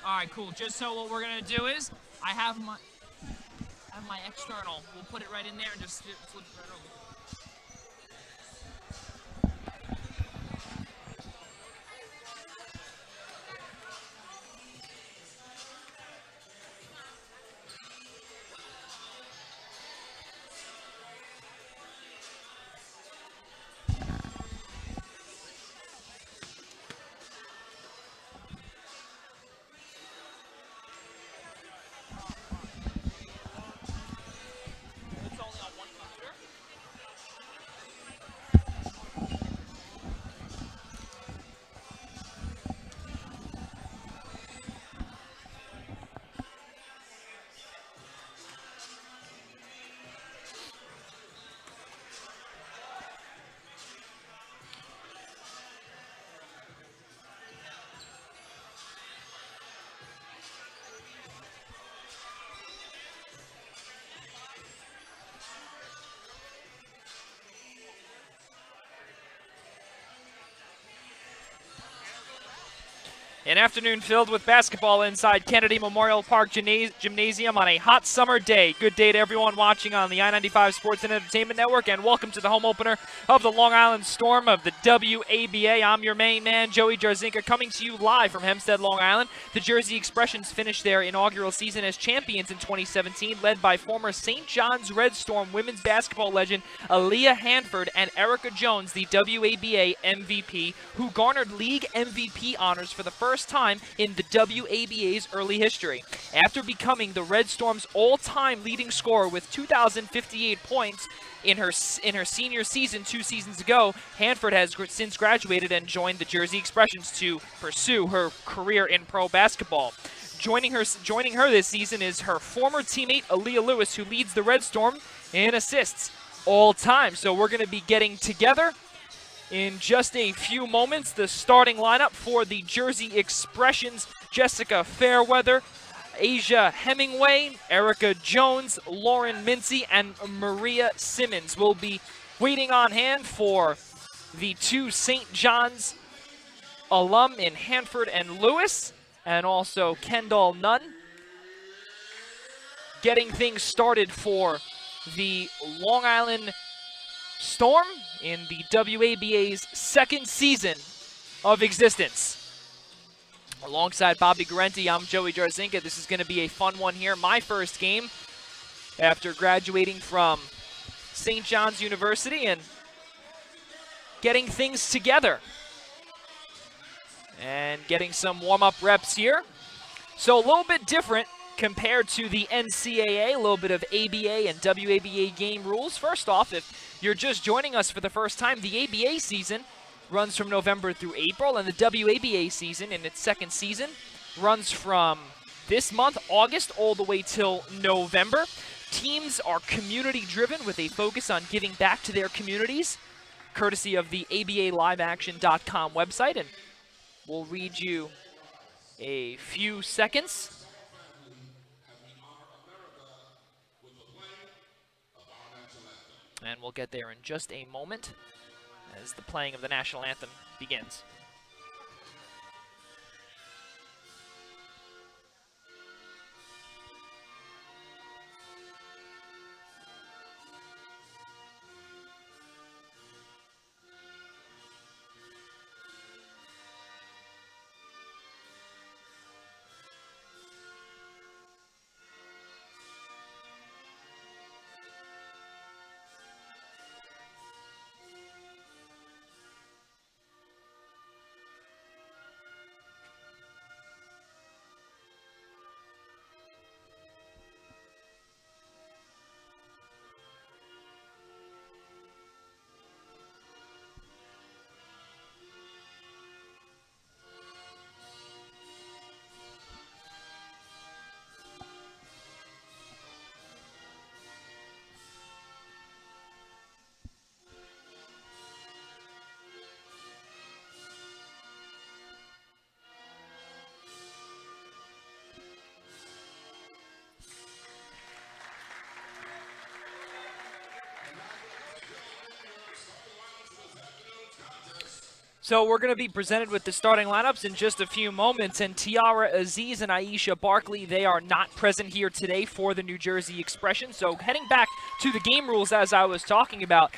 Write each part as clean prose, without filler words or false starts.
All right, cool. Just so what we're gonna do is, I have my external. We'll put it right in there and just flip it right over. It's only on one computer. An afternoon filled with basketball inside Kennedy Memorial Park Gymnasium on a hot summer day. Good day to everyone watching on the I-95 Sports and Entertainment Network, and welcome to the home opener of the Long Island Storm of the WABA. I'm your main man, Joey Jarzinka, coming to you live from Hempstead, Long Island. The Jersey Expressions finished their inaugural season as champions in 2017, led by former St. John's Red Storm women's basketball legend Aaliyah Hanford and Erica Jones, the WABA MVP, who garnered league MVP honors for the first time in the WABA's early history. After becoming the Red Storm's all-time leading scorer with 2,058 points in her senior season 2 seasons ago, Hanford has since graduated and joined the Jersey Expressions to pursue her career in pro basketball. Joining her this season is her former teammate Aaliyah Lewis, who leads the Red Storm in assists all time. So we're going to be getting together in just a few moments the starting lineup for the Jersey Expressions: Jessica Fairweather, Asia Hemingway, Erica Jones, Lauren Mincy, and Maria Simmons will be waiting on hand for the two St. John's alum in Hanford and Lewis, and also Kendall Nunn. Getting things started for the Long Island Storm in the WABA's second season of existence. Alongside Bobby Garenti, I'm Joey Jarzinka. This is going to be a fun one here. My first game after graduating from St. John's University and getting things together and getting some warm-up reps here. So a little bit different compared to the NCAA, a little bit of ABA and WABA game rules. First off, if you're just joining us for the first time, the ABA season runs from November through April, and the WABA season, in its second season, runs from this month, August, all the way till November. Teams are community-driven with a focus on giving back to their communities, courtesy of the ABALiveAction.com website, and we'll read you a few seconds. And we'll get there in just a moment as the playing of the national anthem begins. So we're going to be presented with the starting lineups in just a few moments, and Tiara Aziz and Aisha Barkley, they are not present here today for the New Jersey Expression. So heading back to the game rules as I was talking about,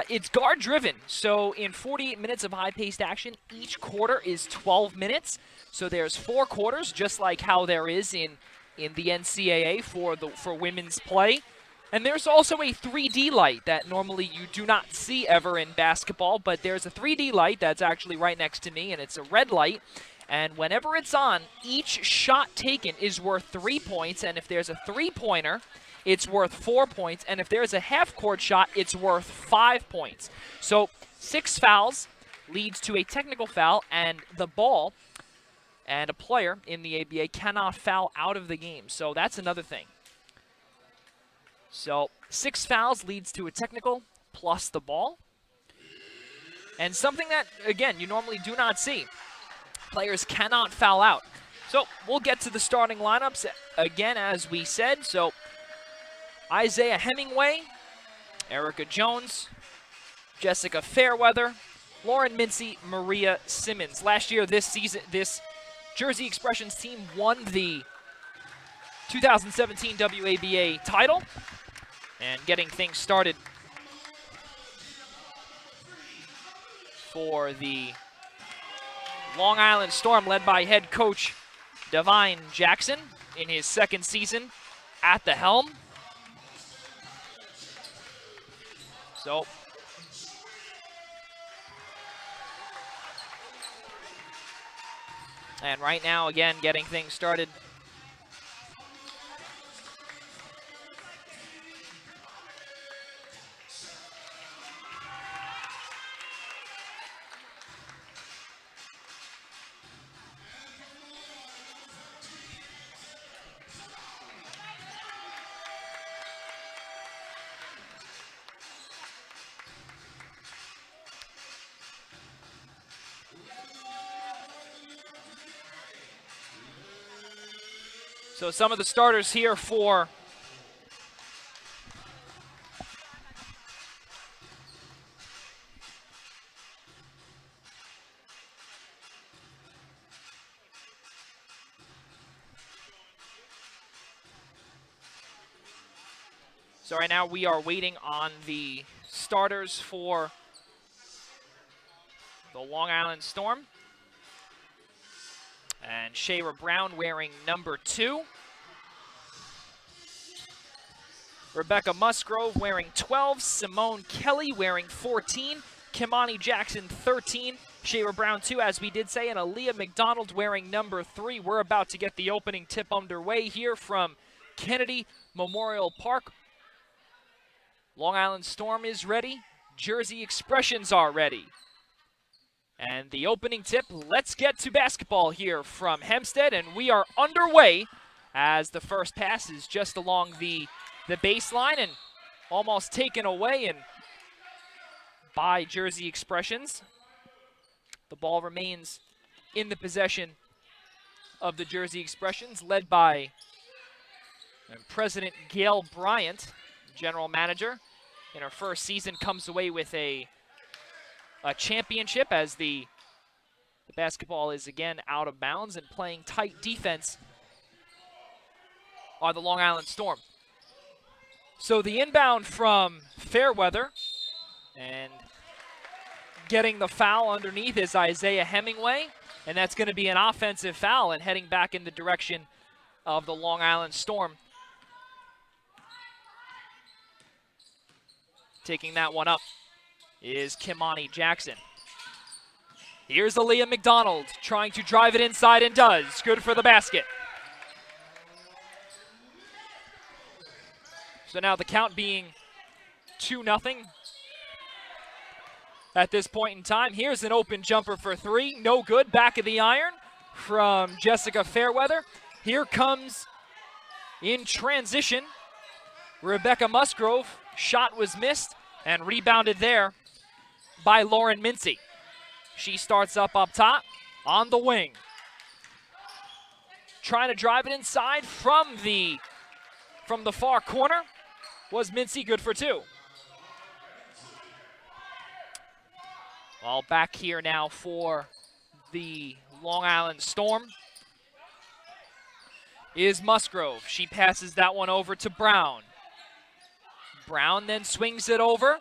it's guard driven. So in 48 minutes of high-paced action, each quarter is 12 minutes. So there's 4 quarters, just like how there is in the NCAA for women's play. And there's also a 3D light that normally you do not see ever in basketball, but there's a 3D light that's actually right next to me, and it's a red light. And whenever it's on, each shot taken is worth 3 points, and if there's a three-pointer, it's worth 4 points, and if there's a half-court shot, it's worth 5 points. So 6 fouls leads to a technical foul, and the ball and a player in the ABA cannot foul out of the game. So that's another thing. So 6 fouls leads to a technical plus the ball. And something that, again, you normally do not see. Players cannot foul out. So we'll get to the starting lineups again, as we said. So Isaiah Hemingway, Erica Jones, Jessica Fairweather, Lauren Mincy, Maria Simmons. Last year, this Jersey Expressions team won the 2017 WABA title. And getting things started for the Long Island Storm, led by head coach Devine Jackson in his 2nd season at the helm. So, and right now, again, getting things started. So some of the starters here for So right now we are waiting on the starters for the Long Island Storm. And Shayra Brown wearing number 2. Rebecca Musgrove wearing 12. Simone Kelly wearing 14. Kimani Jackson 13. Shayra Brown 2, as we did say, and Aaliyah McDonald wearing number 3. We're about to get the opening tip underway here from Kennedy Memorial Park. Long Island Storm is ready. Jersey Expressions are ready. And the opening tip, let's get to basketball here from Hempstead, and we are underway as the first pass is just along the baseline and almost taken away and by Jersey Expressions. The ball remains in the possession of the Jersey Expressions, led by President Gail Bryant, general manager. In her first season, comes away with a championship as the basketball is again out of bounds, and playing tight defense are the Long Island Storm. So the inbound from Fairweather, and getting the foul underneath is Isaiah Hemingway, and that's going to be an offensive foul and heading back in the direction of the Long Island Storm. Taking that one up is Kimani Jackson. Here's Aaliyah McDonald trying to drive it inside and does. Good for the basket. So now the count being 2-0 at this point in time. Here's an open jumper for 3. No good. Back of the iron from Jessica Fairweather. Here comes in transition Rebecca Musgrove. Shot was missed and rebounded there by Lauren Mincy. She starts up top on the wing. Trying to drive it inside from the far corner was Mincy, good for 2. Well, back here now for the Long Island Storm is Musgrove. She passes that one over to Brown. Brown then swings it over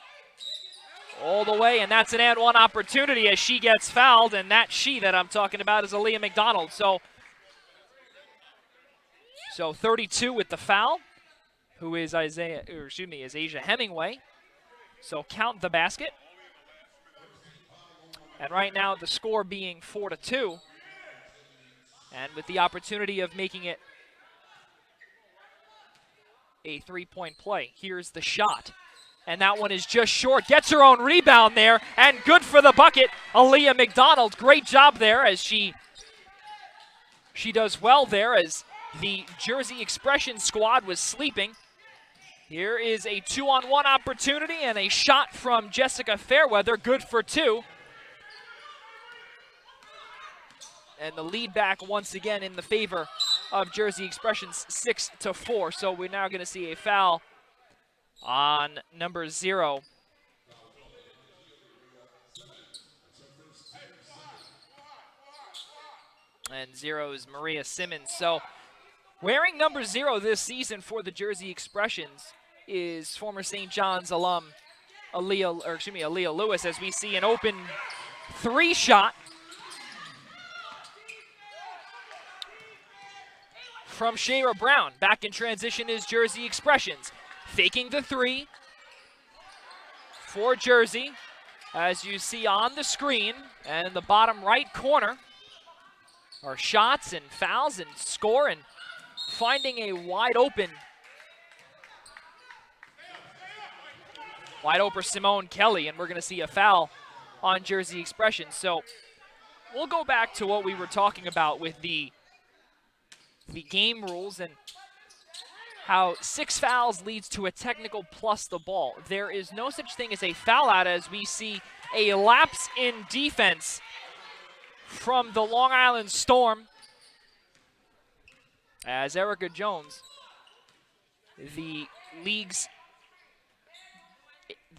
all the way, and that's an and one opportunity as she gets fouled, and that she that I'm talking about is Aaliyah McDonald. So 32 with the foul, who is is Asia Hemingway. So count the basket. And right now the score being 4-2. And with the opportunity of making it a three-point play. Here's the shot. And that one is just short. Gets her own rebound there. And good for the bucket. Aaliyah McDonald. Great job there as she does well there as the Jersey Expression squad was sleeping. Here is a 2-on-1 opportunity and a shot from Jessica Fairweather. Good for two. And the lead back once again in the favor of Jersey Expressions, 6-4. So we're now going to see a foul on number 0. And 0 is Maria Simmons. So wearing number 0 this season for the Jersey Expressions is former St. John's alum Aaliyah Lewis, as we see an open 3-shot from Shayra Brown. Back in transition is Jersey Expressions. Faking the 3 for Jersey, as you see on the screen. And in the bottom right corner are shots and fouls and score, and finding a wide open Simone Kelly, and we're going to see a foul on Jersey Expression. So we'll go back to what we were talking about with the game rules and how 6 fouls leads to a technical plus the ball. There is no such thing as a foul out, as we see a lapse in defense from the Long Island Storm, as Erica Jones, the league's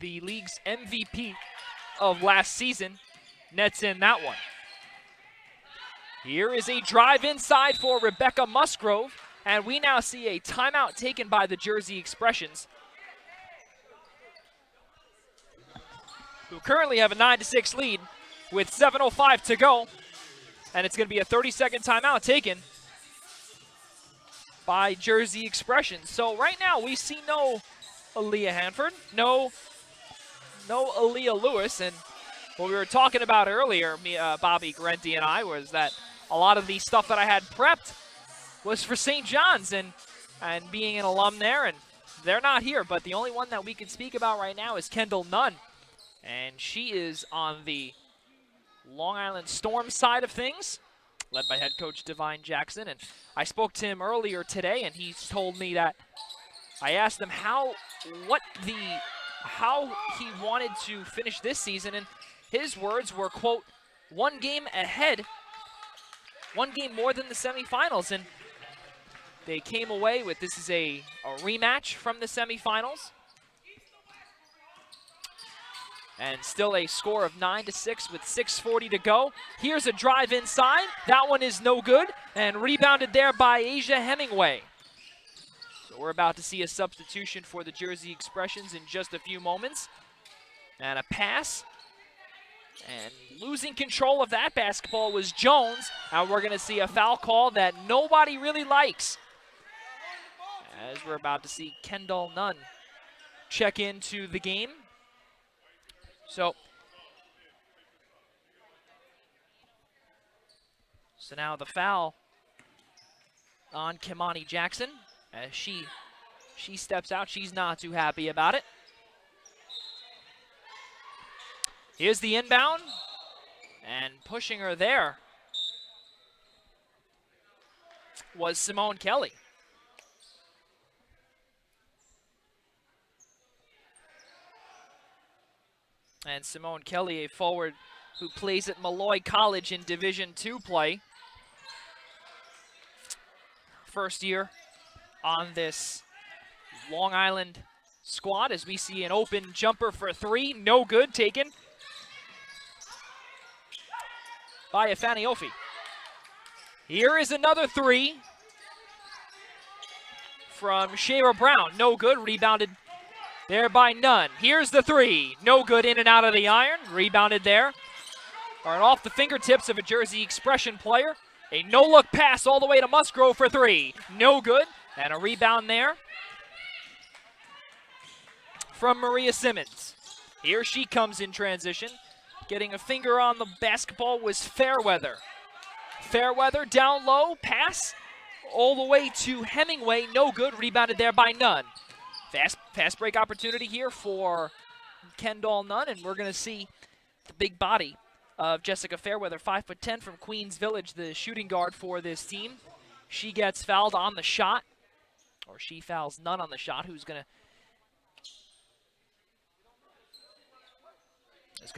MVP of last season, nets in that one. Here is a drive inside for Rebecca Musgrove, and we now see a timeout taken by the Jersey Expressions, who currently have a 9-6 lead with 7:05 to go. And it's going to be a 30-second timeout taken by Jersey Expressions. So right now we see no Aaliyah Hanford, no Aaliyah Lewis. And what we were talking about earlier, Bobby Garenti and I, was that a lot of the stuff that I had prepped was for St. John's and being an alum there, and they're not here. But the only one that we can speak about right now is Kendall Nunn, and she is on the Long Island Storm side of things, led by head coach Divine Jackson. And I spoke to him earlier today, and he told me that I asked him how he wanted to finish this season, and his words were, quote, one game more than the semifinals. And they came away with, this is a rematch from the semifinals. And still a score of 9-6 with 6:40 to go. Here's a drive inside. That one is no good, and rebounded there by Asia Hemingway. So we're about to see a substitution for the Jersey Expressions in just a few moments. And a pass. And losing control of that basketball was Jones. And we're going to see a foul call that nobody really likes, as we're about to see Kendall Nunn check into the game. So now the foul on Kimani Jackson as she steps out. She's not too happy about it. Here's the inbound, and pushing her there was Simone Kelly. And Simone Kelly, a forward who plays at Malloy College in Division II play. First year on this Long Island squad, as we see an open jumper for 3, no good, taken by Afaniofi. Here is another three from Shayra Brown. No good. Rebounded there by Nunn. Here's the three. No good. In and out of the iron. Rebounded there. Or off the fingertips of a Jersey Expression player. A no-look pass all the way to Musgrove for three. No good. And a rebound there from Maria Simmons. Here she comes in transition. Getting a finger on the basketball was Fairweather. Fairweather down low. Pass all the way to Hemingway. No good. Rebounded there by Nunn. Fast break opportunity here for Kendall Nunn. And we're going to see the big body of Jessica Fairweather, 5'10" from Queens Village, the shooting guard for this team. She gets fouled on the shot, or she fouls Nunn on the shot, who's going to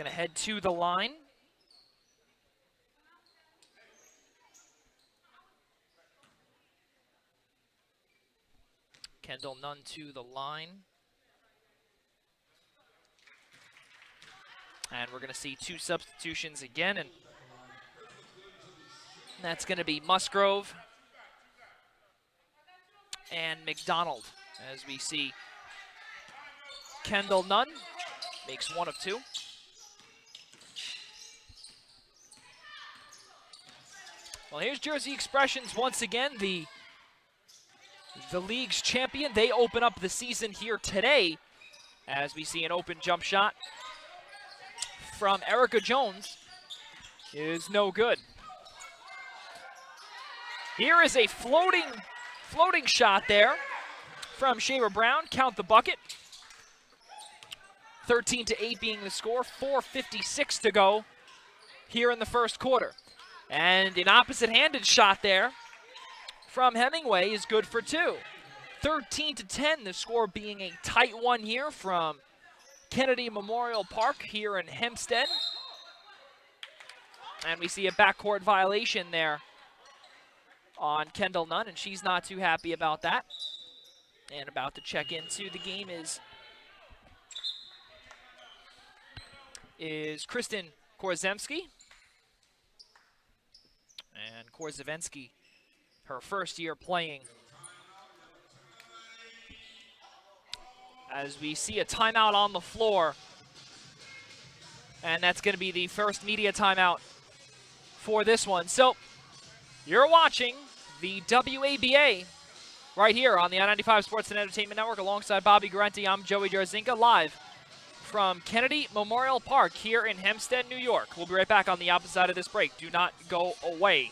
head to the line. Kendall Nunn to the line. And we're going to see two substitutions again, and that's going to be Musgrove and McDonald, as we see Kendall Nunn makes one of two. Well, here's Jersey Expressions once again, the league's champion. They open up the season here today, as we see an open jump shot from Erica Jones is no good. Here is a floating shot there from Shayra Brown. Count the bucket. 13-8 being the score. 4:56 to go here in the first quarter. And an opposite-handed shot there from Hemingway is good for two. 13-10, the score being a tight one here from Kennedy Memorial Park here in Hempstead. And we see a backcourt violation there on Kendall Nunn, and she's not too happy about that. And about to check into the game is Kristen Korzemski. And Korzemski, her first year playing. As we see a timeout on the floor. And that's going to be the first media timeout for this one. So, you're watching the WABA right here on the I-95 Sports and Entertainment Network alongside Bobby Garrenti. I'm Joey Jarzinka, live from Kennedy Memorial Park here in Hempstead, New York. We'll be right back on the opposite side of this break. Do not go away.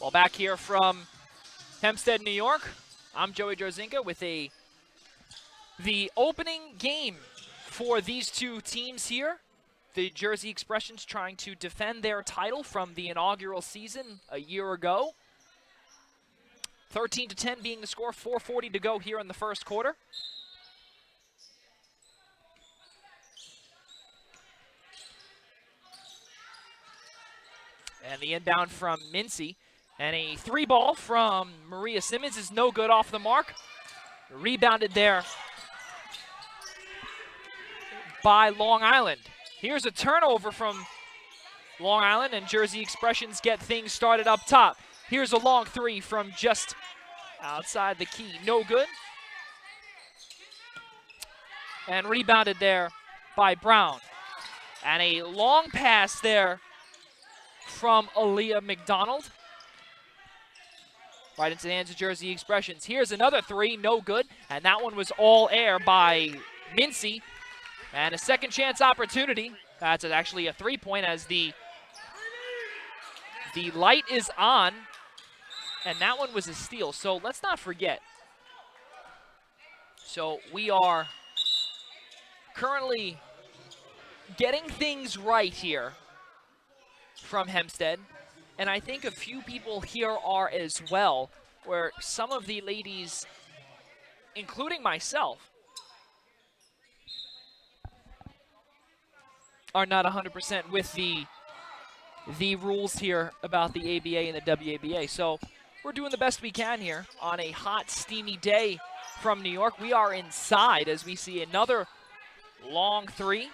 Well, back here from Hempstead, New York, I'm Joey Jarzinka with the opening game for these two teams here. The Jersey Expressions trying to defend their title from the inaugural season a year ago. 13-10 being the score, 4:40 to go here in the first quarter. And the inbound from Mincy. And a three ball from Maria Simmons is no good, off the mark. Rebounded there by Long Island. Here's a turnover from Long Island, and Jersey Expressions get things started up top. Here's a long three from just outside the key. No good. And rebounded there by Brown. And a long pass there from Aaliyah McDonald. Right into the hands of Jersey Expressions. Here's another three, no good. And that one was all air by Mincy. And a second chance opportunity. That's actually a three-point as the light is on. And that one was a steal. So let's not forget. So we are currently getting things right here from Hempstead. And I think a few people here are as well, where some of the ladies, including myself, are not 100% with the rules here about the ABA and the WABA. So we're doing the best we can here on a hot, steamy day from New York. We are inside as we see another long three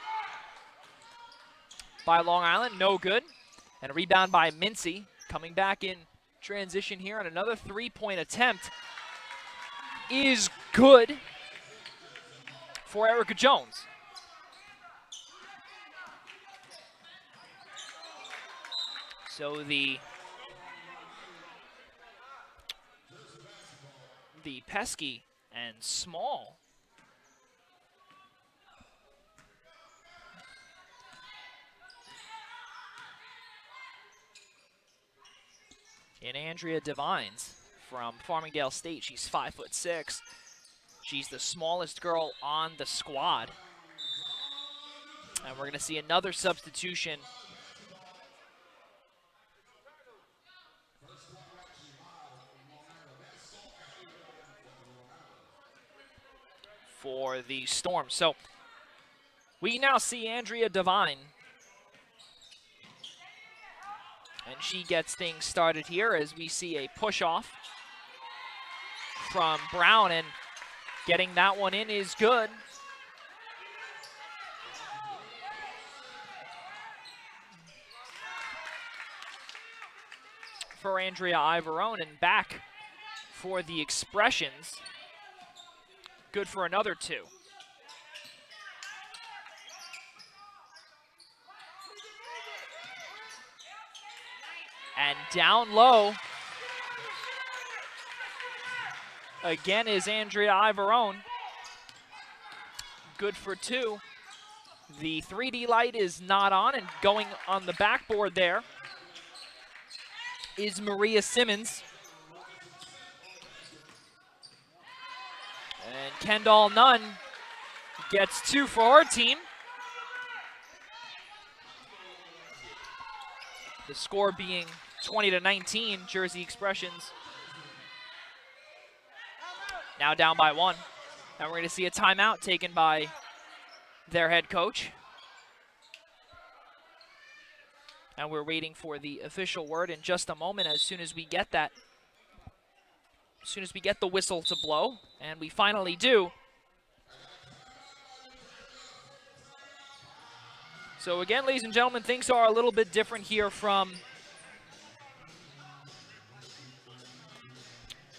by Long Island, no good. And a rebound by Mincy, coming back in transition here, and another three-point attempt is good for Erica Jones. So the pesky and small in Andrea Devines from Farmingdale State. She's 5'6". She's the smallest girl on the squad. And we're going to see another substitution for the Storm. So we now see Andrea Devine, and she gets things started here as we see a push-off from Brown, and getting that one in is good. For Andrea Ivorone, and back for the Expressions. Good for another two. And down low again is Andrea Ivorone. Good for two. The 3D light is not on, and going on the backboard there is Maria Simmons. And Kendall Nunn gets two for her team. The score being 20-19, Jersey Expressions now down by one. And we're going to see a timeout taken by their head coach. And we're waiting for the official word in just a moment. As soon as we get that, as soon as we get the whistle to blow, and we finally do. So again, ladies and gentlemen, things are a little bit different here from,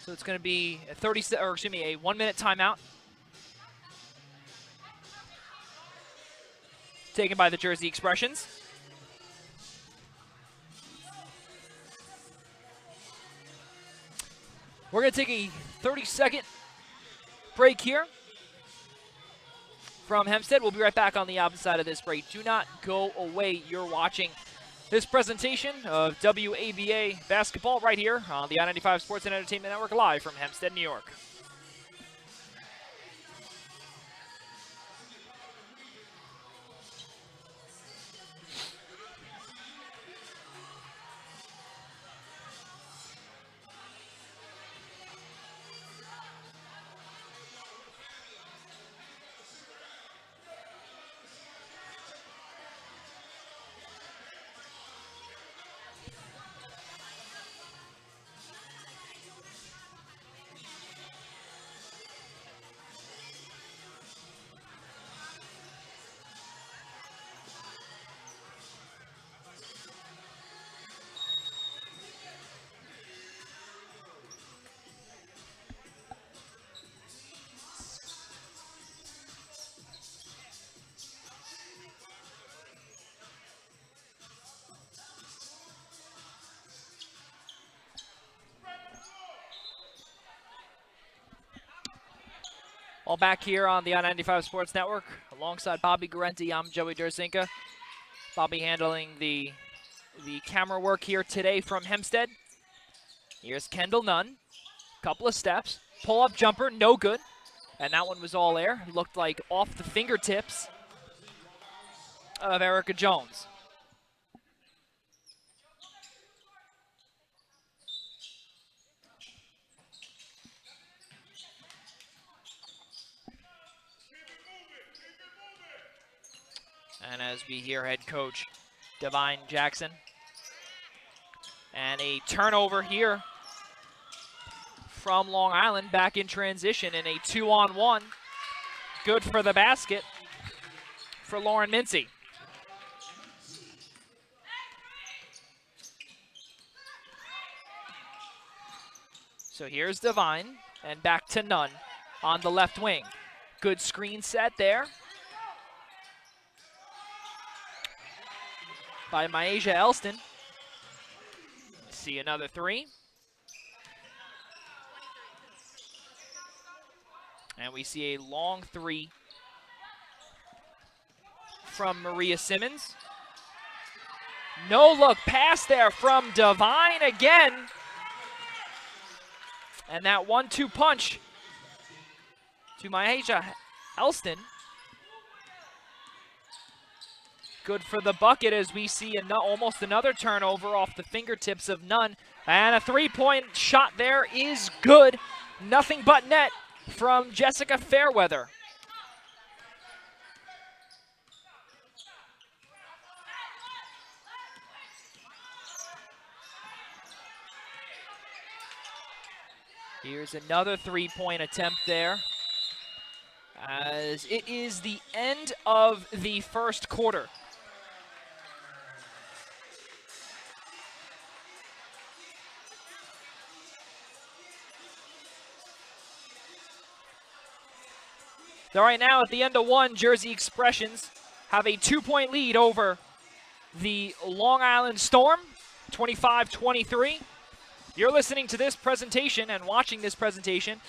so it's going to be a 1-minute timeout taken by the Jersey Expressions. We're going to take a 30-second break here from Hempstead. We'll be right back on the opposite side of this break. Do not go away. You're watching this presentation of WABA basketball right here on the I-95 Sports and Entertainment Network, live from Hempstead, New York. All back here on the I-95 Sports Network. Alongside Bobby Garenti, I'm Joey Derzinka. Bobby handling the camera work here today from Hempstead. Here's Kendall Nunn. Couple of steps. Pull-up jumper, no good. And that one was all air. It looked like off the fingertips of Erica Jones. And as we hear head coach Divine Jackson. And a turnover here from Long Island back in transition in a 2-on-1. Good for the basket for Lauren Mincy. So here's Divine, and back to Nunn on the left wing. Good screen set there by Myasia Elston. See another three. And we see a long three from Maria Simmons. No look pass there from Divine again. And that 1-2 punch to Myasia Elston. Good for the bucket as we see almost another turnover off the fingertips of Nunn. And a three-point shot there is good. Nothing but net from Jessica Fairweather. Here's another three-point attempt there, as it is the end of the first quarter. So right now at the end of one, Jersey Expressions have a 2-point lead over the Long Island Storm, 25-23. You're listening to this presentation and watching this presentation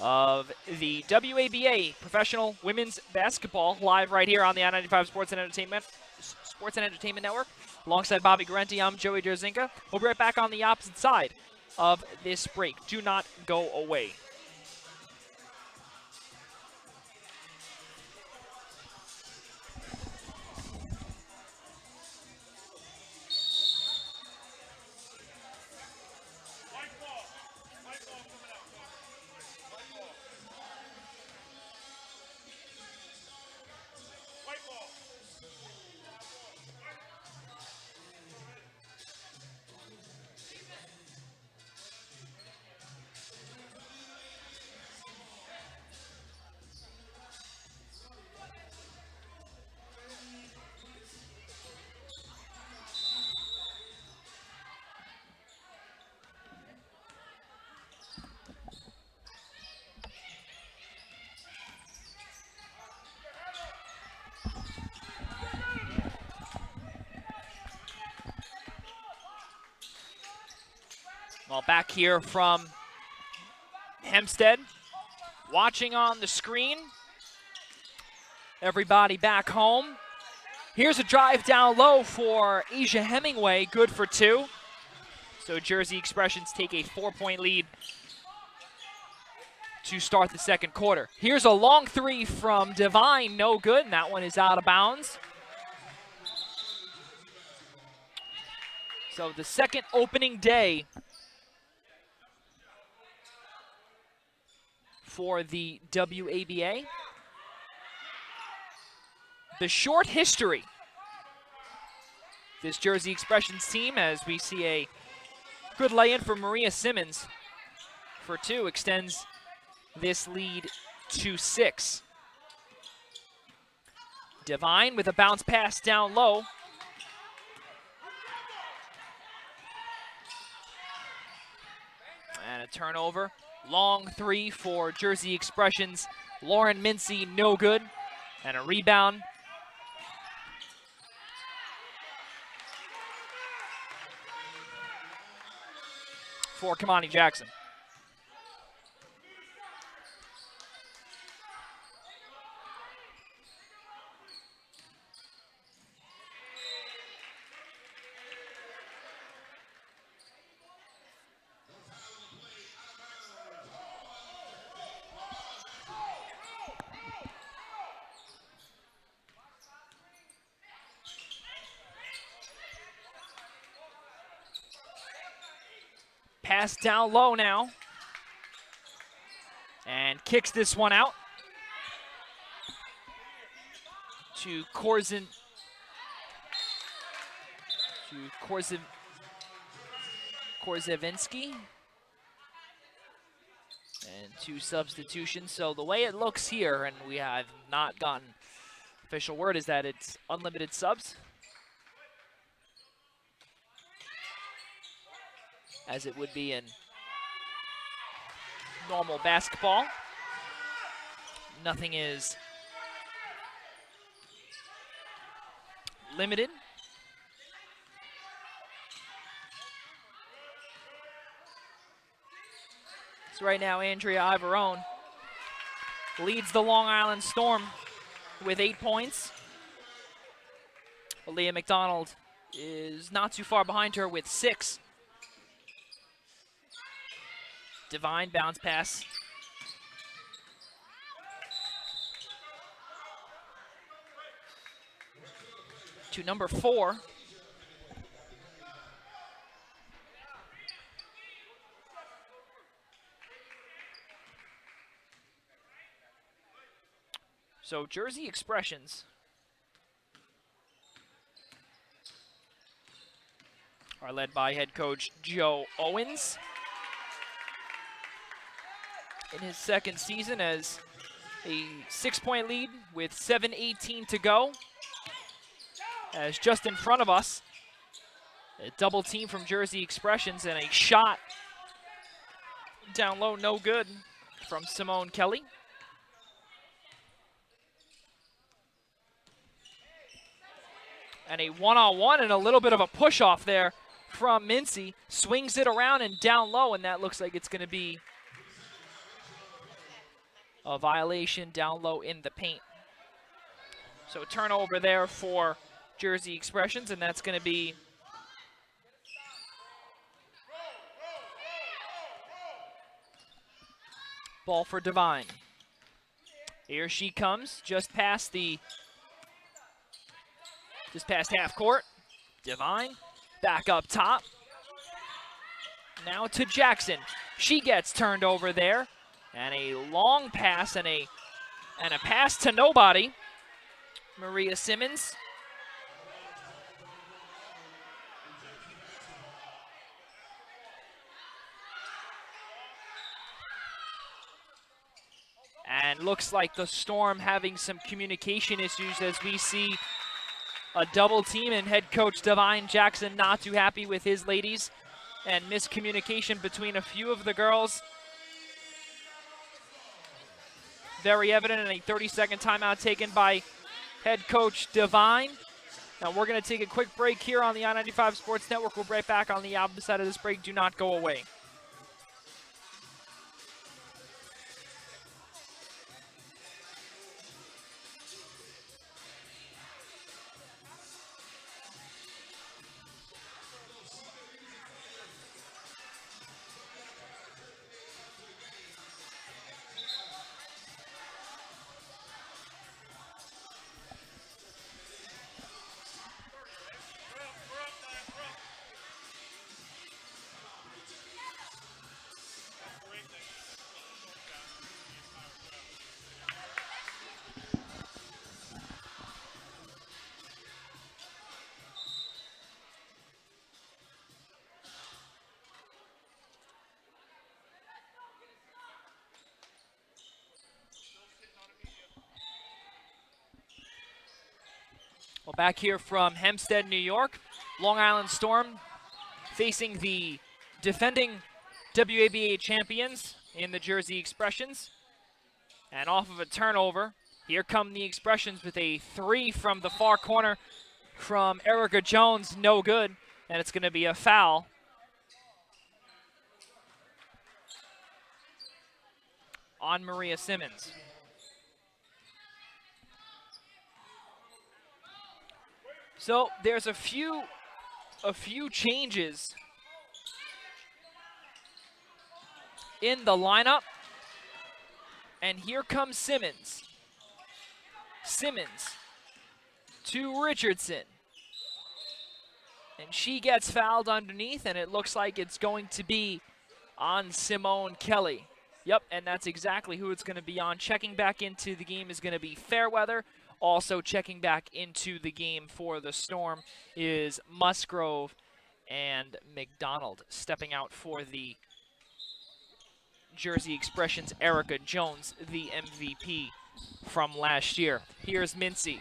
of the WABA Professional Women's Basketball live right here on the I-95 Sports and Entertainment Network. Alongside Bobby Garenti, I'm Joey Derzinka. We'll be right back on the opposite side of this break. Do not go away. Well, back here from Hempstead, watching on the screen. Everybody back home. Here's a drive down low for Asia Hemingway, good for two. So Jersey Expressions take a 4-point lead to start the second quarter. Here's a long three from Divine, no good, and that one is out of bounds. So the second opening day for the WABA. The short history. This Jersey Expressions team, as we see a good lay-in for Maria Simmons for two, extends this lead to 6. Divine with a bounce pass down low. And a turnover. Long three for Jersey Expressions. Lauren Mincy, no good. And a rebound for Kamani Jackson. Pass down low now. And kicks this one out to Korzevinski. And 2 substitutions. So the way it looks here, and we have not gotten official word, is that it's unlimited subs, as it would be in normal basketball. Nothing is limited. So right now, Andrea Ivorone leads the Long Island Storm with 8 points. Aaliyah McDonald is not too far behind her with 6. Divine bounce pass. To number 4. So Jersey Expressions are led by head coach Joe Owens in his 2nd season as a 6-point lead with 7:18 to go. As just in front of us, a double team from Jersey Expressions and a shot down low, no good, from Simone Kelly. And a one-on-one and a little bit of a push-off there from Mincy. Swings it around and down low, and that looks like it's going to be a violation down low in the paint. So turnover there for Jersey Expressions, and that's going to be ball for Divine. Here she comes, just past half court. Divine back up top. Now to Jackson. She gets turned over there. And a long pass and a pass to nobody. Maria Simmons. And looks like the Storm having some communication issues as we see a double team, and head coach Divine Jackson not too happy with his ladies, and miscommunication between a few of the girls. Very evident, and a 30-second timeout taken by head coach Divine. Now we're going to take a quick break here on the I-95 Sports Network. We'll be right back on the opposite side of this break. Do not go away. Well, back here from Hempstead, New York, Long Island Storm facing the defending WABA champions in the Jersey Expressions. And off of a turnover, here come the Expressions with a 3 from the far corner from Erica Jones, no good, and it's going to be a foul. On Maria Simmons. So there's a few changes in the lineup. And here comes Simmons. Simmons to Richardson. And she gets fouled underneath, and it looks like it's going to be on Simone Kelly. Yep, and that's exactly who it's going to be on. Checking back into the game is going to be Fairweather. Also checking back into the game for the Storm is Musgrove and McDonald. Stepping out for the Jersey Expressions, Erica Jones, the MVP from last year. Here's Mincy.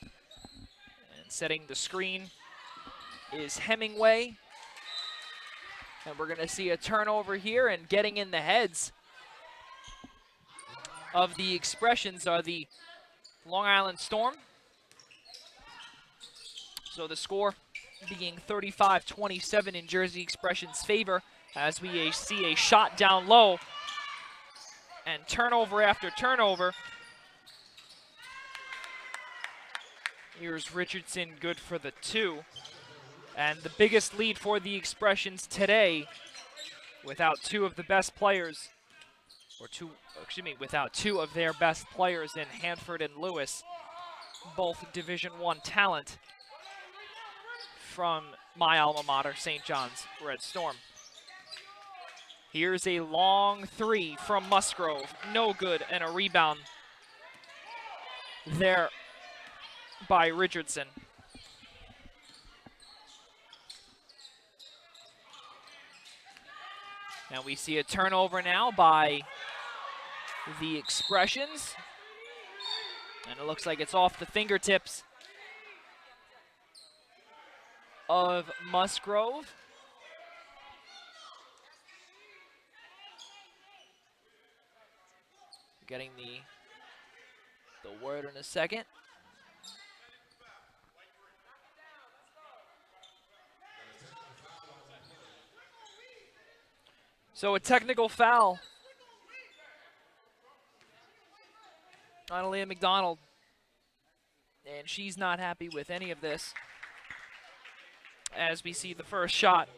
And setting the screen is Hemingway. And we're going to see a turnover here, and getting in the heads of the Expressions are the Long Island Storm. So the score being 35-27 in Jersey Expression's favor as we see a shot down low and turnover after turnover. Here's Richardson, good for the 2. And the biggest lead for the Expressions today, without two of the best players, without two of their best players in Hanford and Lewis, both Division I talent from my alma mater, St. John's Red Storm. Here's a long 3 from Musgrove, no good, and a rebound there by Richardson. And we see a turnover now by the Expressions. And it looks like it's off the fingertips of Musgrove. Getting the word in a second. So a technical foul on Aaliyah McDonald. And she's not happy with any of this, as we see the first shot.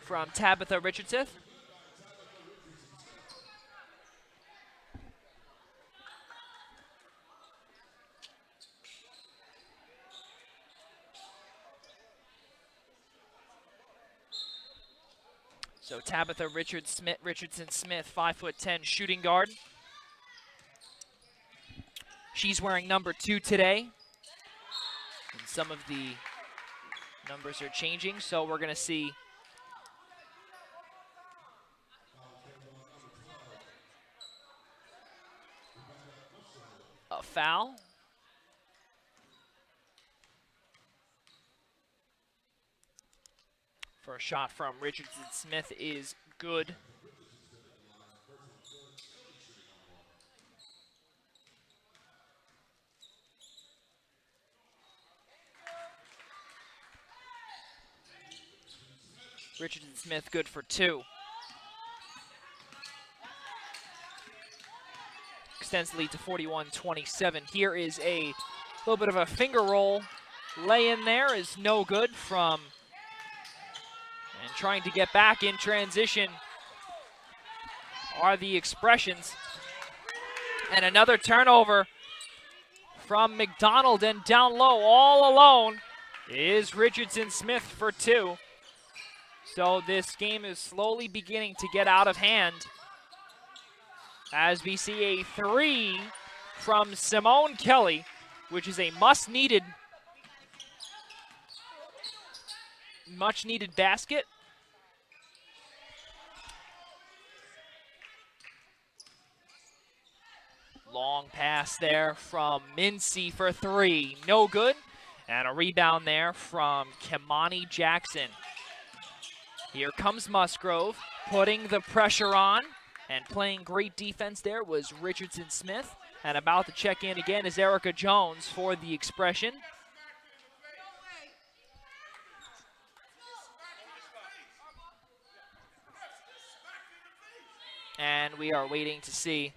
From Tabitha Richardson. So Tabitha Richardson Smith, 5'10" shooting guard. She's wearing number 2 today. And some of the numbers are changing, so we're going to see a foul. First shot from Richardson Smith is good. Richardson Smith good for 2. Extends the lead to 41-27. Here is a little bit of a finger roll. Lay in there is no good from, and trying to get back in transition are the Expressions. And another turnover from McDonald, and down low, all alone, is Richardson Smith for 2. So this game is slowly beginning to get out of hand as we see a 3 from Simone Kelly, which is a much-needed basket. Long pass there from Mincy for 3, no good. And a rebound there from Kimani Jackson. Here comes Musgrove, putting the pressure on, and playing great defense there was Richardson Smith. And about to check in again is Erica Jones for the Expression. And we are waiting to see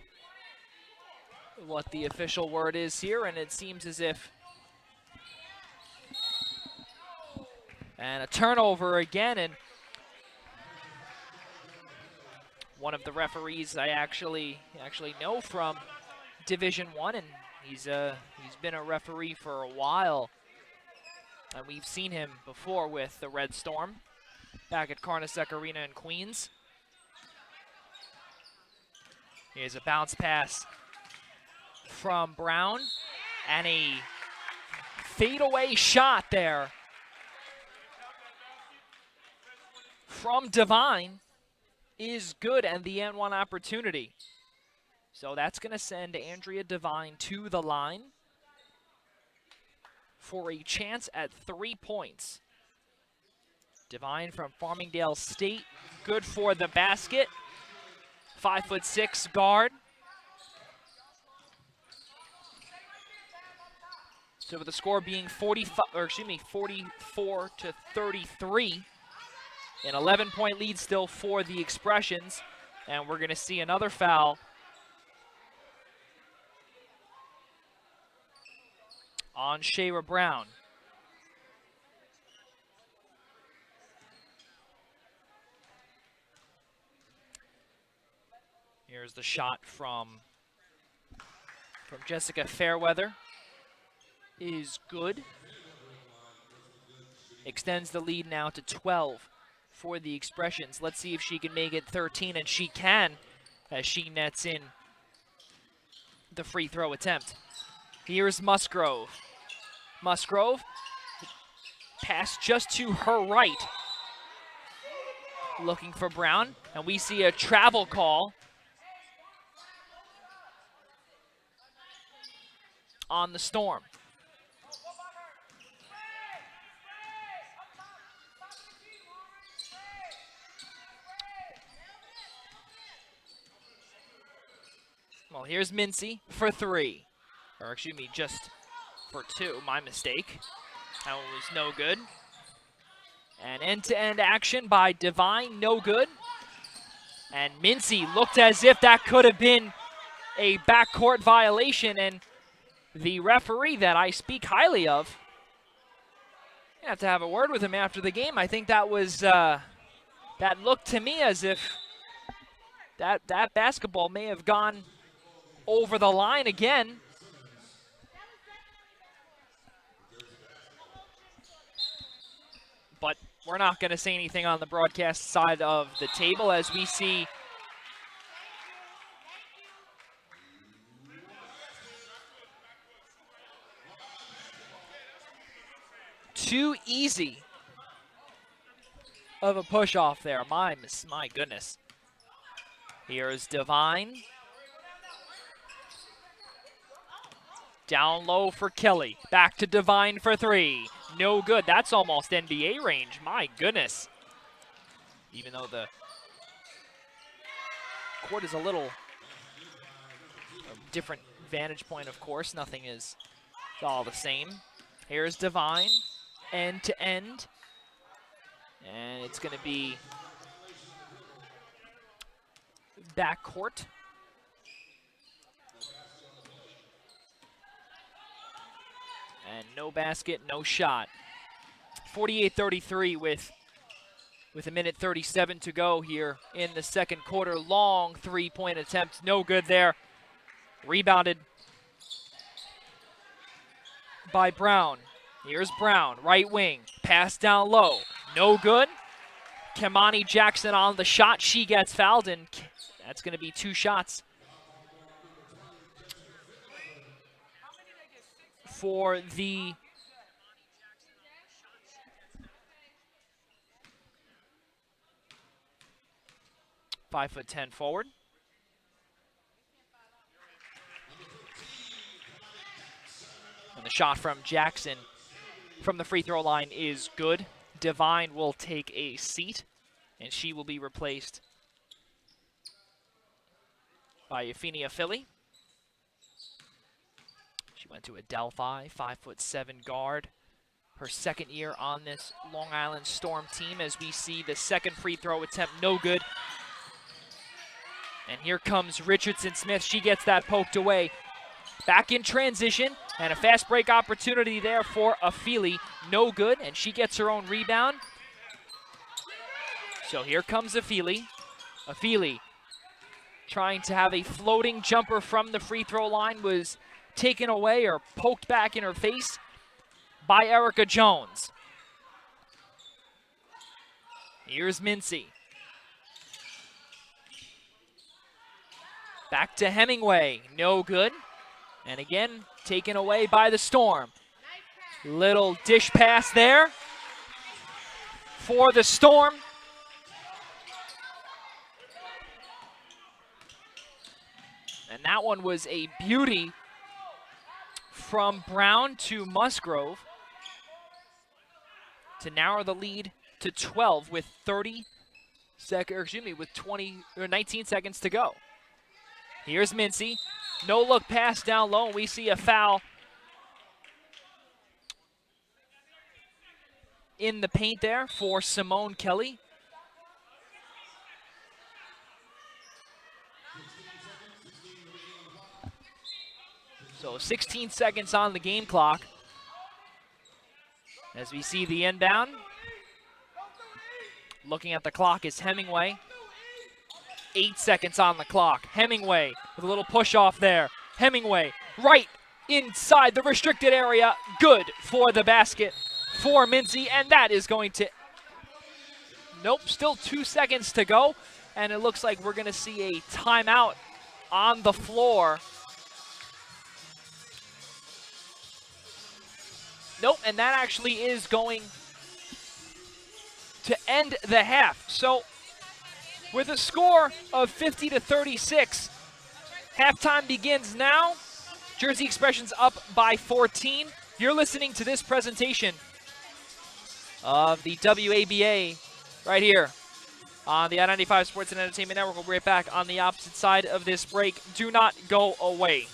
what the official word is here, and it seems as if, and a turnover again, and one of the referees I actually know from Division I and He's been a referee for a while, and we've seen him before with the Red Storm back at Carnesec Arena in Queens. Here's a bounce pass from Brown, and a fadeaway shot there from Devine is good, and the N1 opportunity. So that's going to send Andrea Devine to the line for a chance at 3 points. Devine from Farmingdale State, good for the basket. 5'6" guard. So with the score being 44 to 33, an 11-point lead still for the Expressions, and we're going to see another foul on Shayra Brown. Here's the shot from Jessica Fairweather. Is good. Extends the lead now to 12 for the Expressions. Let's see if she can make it 13, and she can, as she nets in the free throw attempt. Here's Musgrove. Musgrove, pass just to her right. Looking for Brown, and we see a travel call on the Storm. Well, here's Mincy for 3. Or excuse me, just for 2, my mistake. That one was no good. And end-to-end action by Devine, no good. And Mincy looked as if that could have been a backcourt violation, and the referee that I speak highly of, I have to have a word with him after the game. I think that was, that looked to me as if that basketball may have gone over the line again. But we're not going to say anything on the broadcast side of the table as we see too easy of a push off there. My goodness. Here's Devine. Down low for Kelly. Back to Devine for 3. No good. That's almost NBA range. My goodness. Even though the court is a little different vantage point, of course. Nothing is all the same. Here's Devine. End to end. And it's going to be backcourt. And no basket, no shot. 48-33 with a minute 37 to go here in the second quarter. Long three-point attempt, no good there. Rebounded by Brown. Here's Brown, right wing. Pass down low, no good. Kamani Jackson on the shot. She gets fouled, and that's going to be 2 shots for the .5'10" forward. And the shot from Jackson from the free throw line is good. Devine will take a seat, and she will be replaced by Euphemia Philly. She went to Adelphi, 5'7" guard. Her second year on this Long Island Storm team, as we see the second free throw attempt, no good. And here comes Richardson Smith. She gets that poked away. Back in transition, and a fast break opportunity there for Afili. No good, and she gets her own rebound. So here comes Afili. Afili trying to have a floating jumper from the free throw line, was taken away or poked back in her face by Erica Jones. Here's Mincy. Back to Hemingway, no good. And again, taken away by the Storm. Little dish pass there for the Storm. And that one was a beauty from Brown to Musgrove to narrow the lead to 12 with 19 seconds to go. Here's Mincy. No look pass down low, and we see a foul in the paint there for Simone Kelly. So 16 seconds on the game clock as we see the inbound. Looking at the clock is Hemingway. 8 seconds on the clock. Hemingway with a little push off there. Hemingway right inside the restricted area. Good for the basket for Mincy, and that is going to, nope, still 2 seconds to go, and it looks like we're gonna see a timeout on the floor. Nope, and that actually is going to end the half. So with a score of 50-36, halftime begins now. Jersey Expression's up by 14. You're listening to this presentation of the WABA right here on the I-95 Sports and Entertainment Network. We'll be right back on the opposite side of this break. Do not go away.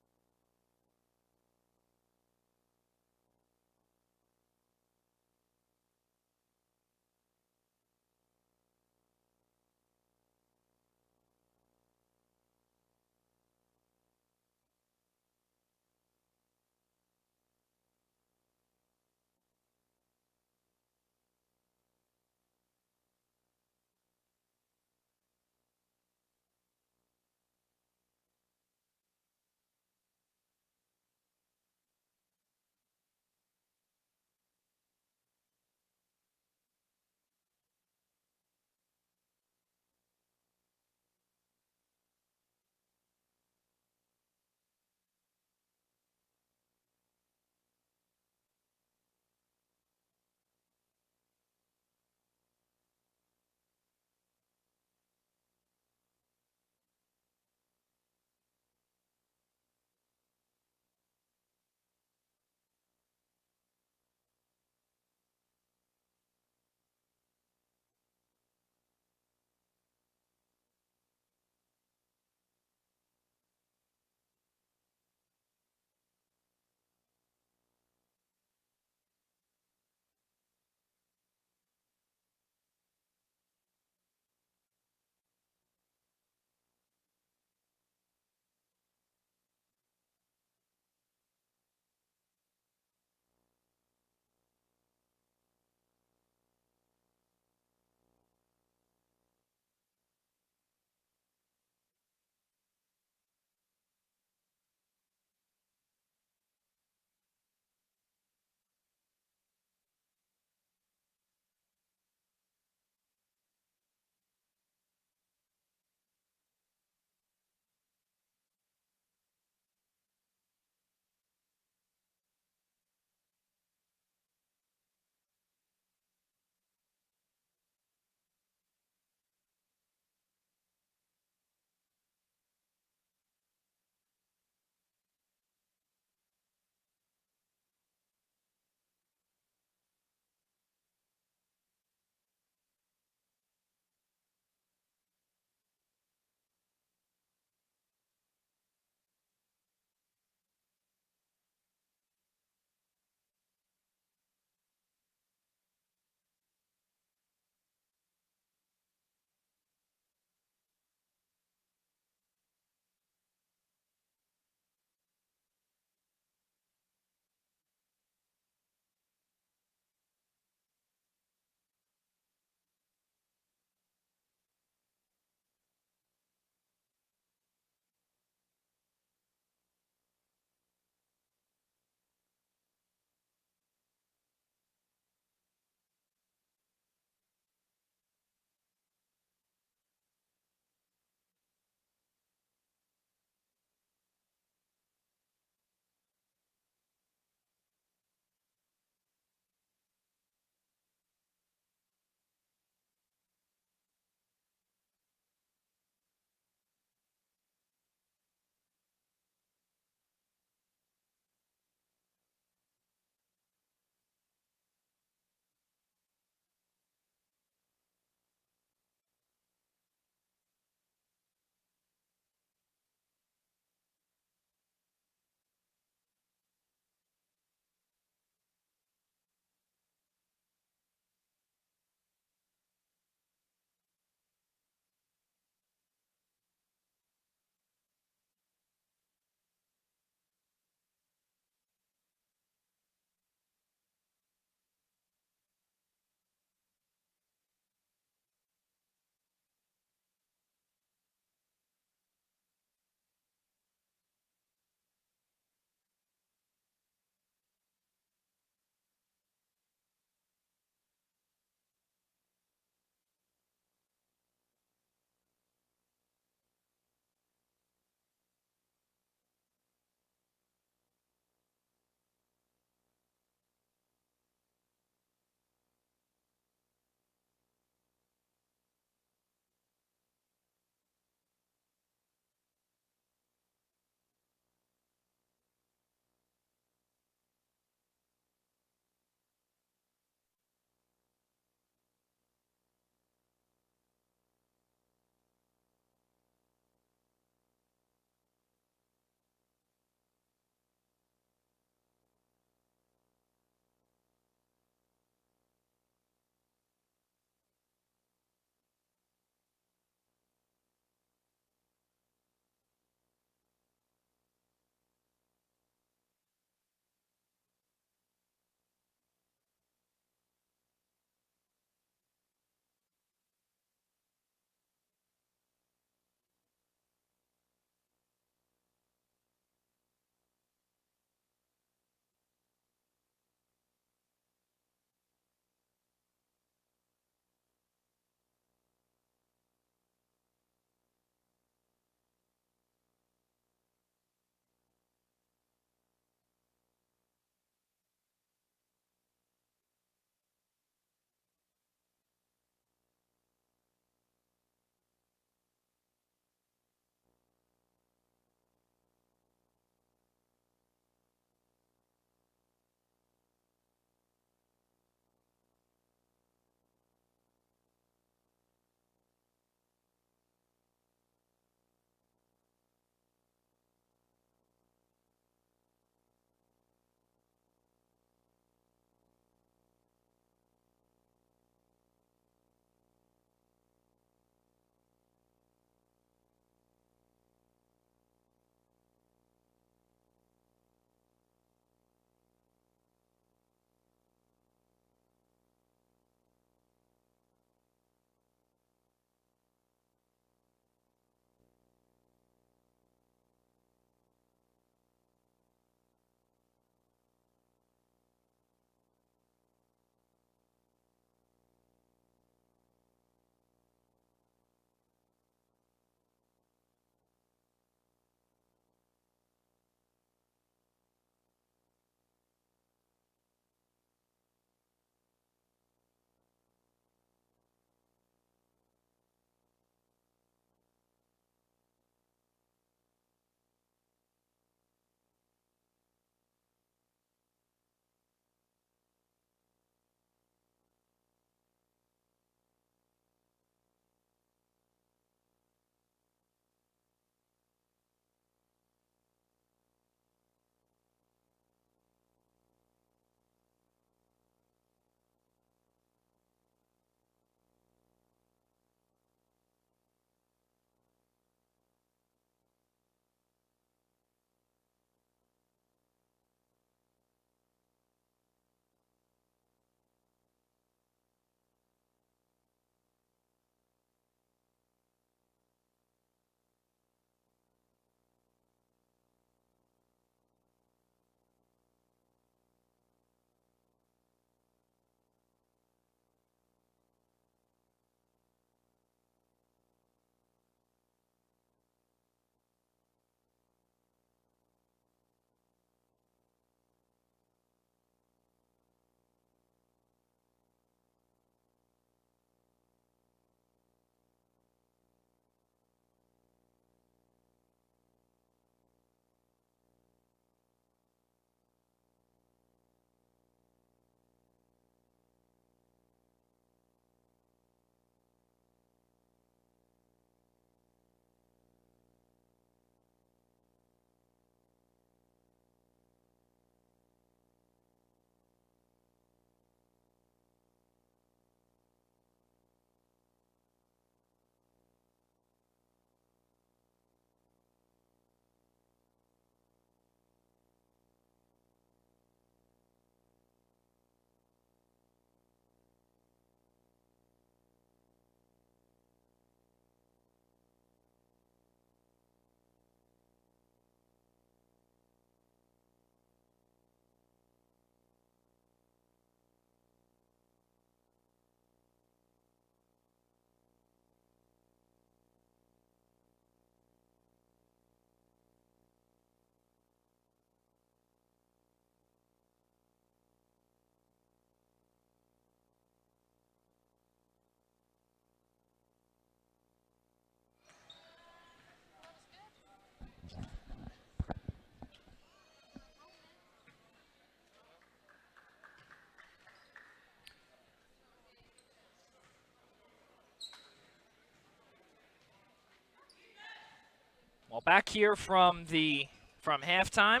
Back here from halftime,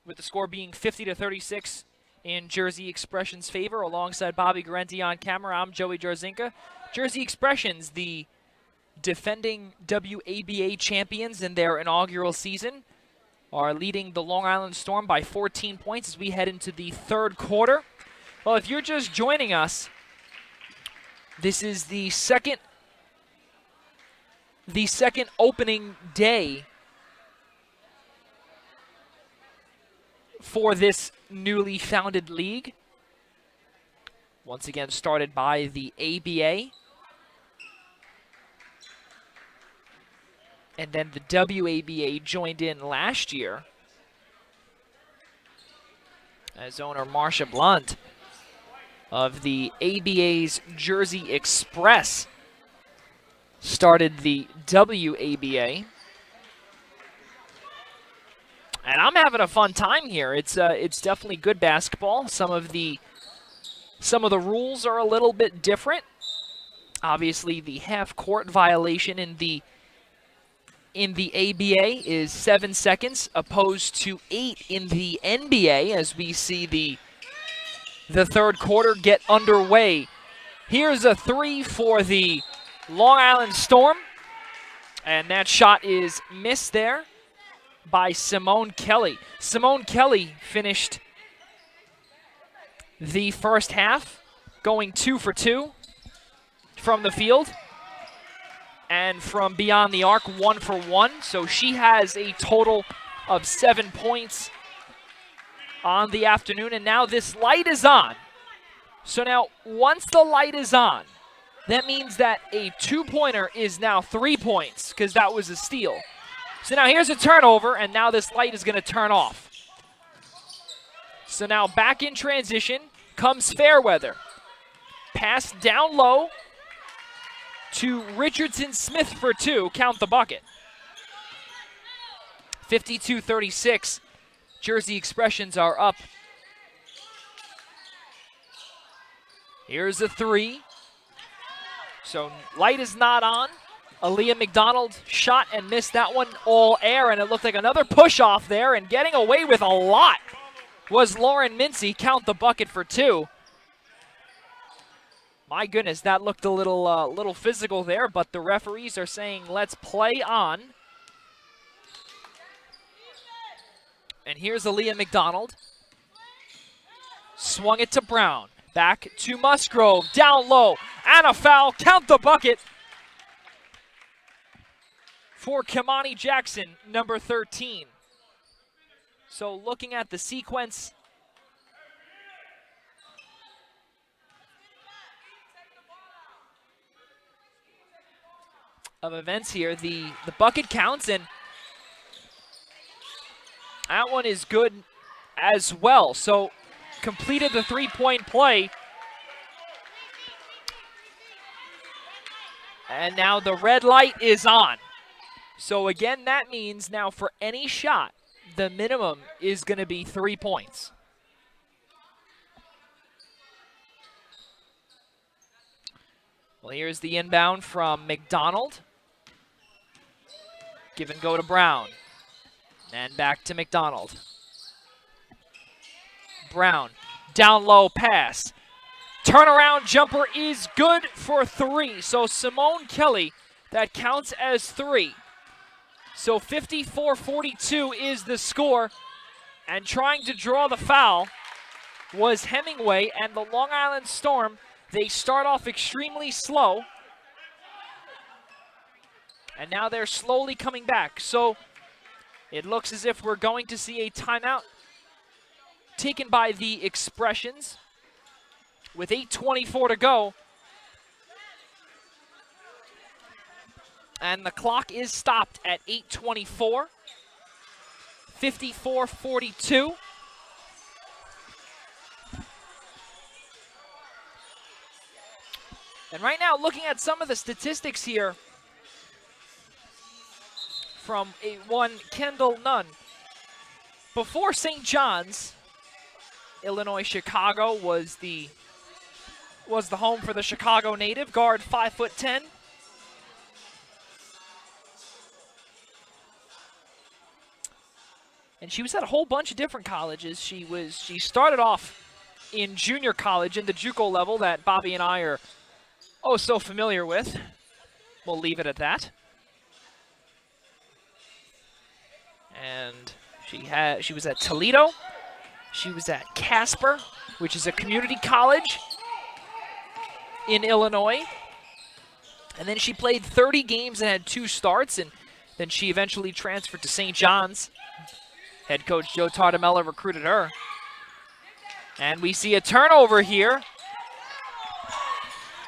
with the score being 50-36 in Jersey Expression's favor. Alongside Bobby Garenti on camera, I'm Joey Jarzinka. Jersey Expressions, the defending WABA champions in their inaugural season, are leading the Long Island Storm by 14 points as we head into the third quarter. Well, if you're just joining us, this is the second opening day for this newly founded league. Once again, started by the ABA. And then the WABA joined in last year as owner Marsha Blunt of the ABA's Jersey Express started the WABA. And I'm having a fun time here. It's definitely good basketball. Some of the rules are a little bit different. Obviously, the half-court violation in the ABA is 7 seconds, opposed to 8 in the NBA, as we see the third quarter get underway. Here's a three for the Long Island Storm, and that shot is missed there by Simone Kelly. Simone Kelly finished the first half going 2 for 2 from the field, and from beyond the arc 1 for 1. So she has a total of 7 points on the afternoon, and now this light is on. So now once the light is on, that means that a 2-pointer is now 3 points, because that was a steal. So now here's a turnover, and now this light is going to turn off. So now back in transition comes Fairweather. Pass down low to Richardson Smith for 2. Count the bucket. 52-36. Jersey Expressions are up. Here's a 3. So light is not on. Aaliyah McDonald shot and missed that one, all air, and it looked like another push off there, and getting away with a lot was Lauren Mincy. Count the bucket for 2. My goodness, that looked a little physical there, but the referees are saying let's play on. And here's Aaliyah McDonald. Swung it to Brown. Back to Musgrove. Down low. And a foul. Count the bucket for Kamani Jackson, number 13. So looking at the sequence of events here, the bucket counts, and that one is good as well. So completed the 3-point play. And now the red light is on. So again, that means now for any shot, the minimum is going to be 3 points. Well, here's the inbound from McDonald. Give and go to Brown. And back to McDonald. Brown, down low pass. Turnaround jumper is good for 3. So Simone Kelly, that counts as 3. So 54-42 is the score. And trying to draw the foul was Hemingway, and the Long Island Storm, they start off extremely slow. And now they're slowly coming back. So it looks as if we're going to see a timeout taken by the Expressions with 8:24 to go. And the clock is stopped at 8:24. 54-42. And right now, looking at some of the statistics here from one Kendall Nunn. Before St. John's, Illinois Chicago was the home for the Chicago native, guard 5'10". And she was at a whole bunch of different colleges. She started off in junior college in the JUCO level that Bobby and I are so familiar with. We'll leave it at that. And she was at Toledo. She was at Casper, which is a community college in Illinois. And then she played 30 games and had 2 starts, and then she eventually transferred to St. John's. Head coach Joe Tardamella recruited her. And we see a turnover here.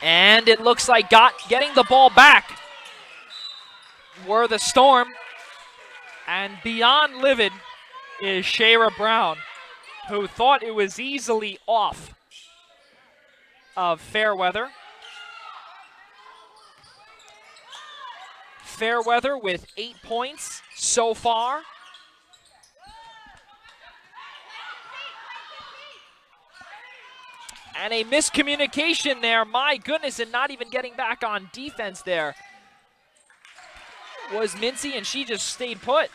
And it looks like getting the ball back were the Storm. And beyond livid is Shayra Brown, who thought it was easily off of Fairweather. Fairweather with 8 points so far. And a miscommunication there, my goodness, and not even getting back on defense there was Mincy, and she just stayed put.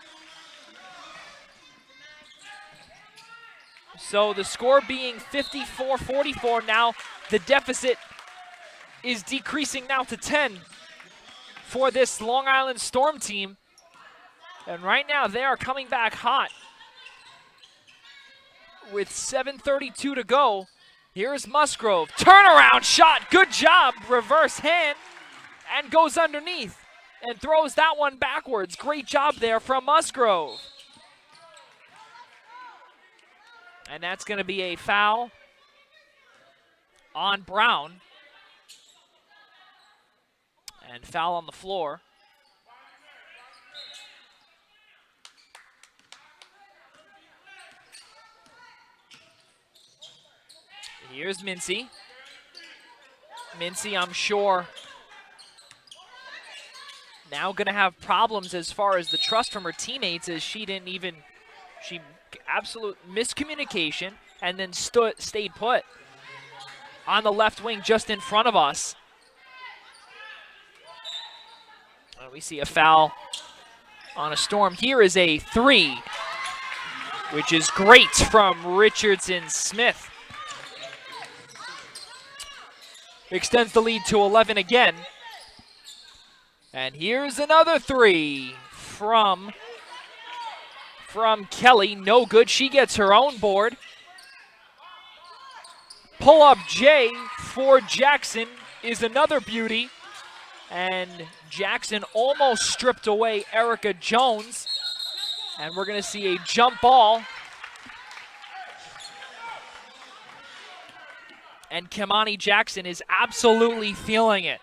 So the score being 54-44 now, the deficit is decreasing now to 10 for this Long Island Storm team. And right now they are coming back hot with 7:32 to go. Here's Musgrove, turnaround shot, good job, reverse hand, and goes underneath and throws that one backwards. Great job there from Musgrove. And that's going to be a foul on Brown. And foul on the floor. Here's Mincy. Mincy, I'm sure, now going to have problems as far as the trust from her teammates, as she absolute miscommunication and then stayed put on the left wing just in front of us. And we see a foul on a Storm. Here is a 3, which is great from Richardson Smith. Extends the lead to 11 again. And here's another 3 from Kelly. No good. She gets her own board. Pull-up J for Jackson is another beauty. And Jackson almost stripped away Erica Jones. And we're going to see a jump ball. And Kimani Jackson is absolutely feeling it.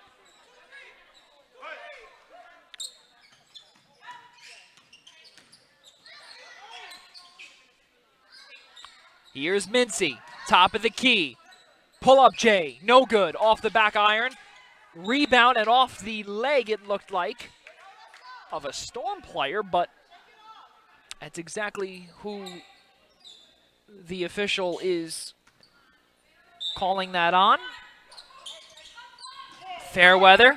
Here's Mincy, top of the key. Pull up J, no good, off the back iron. Rebound and off the leg, it looked like, of a Storm player, but that's exactly who the official is calling that on. Fairweather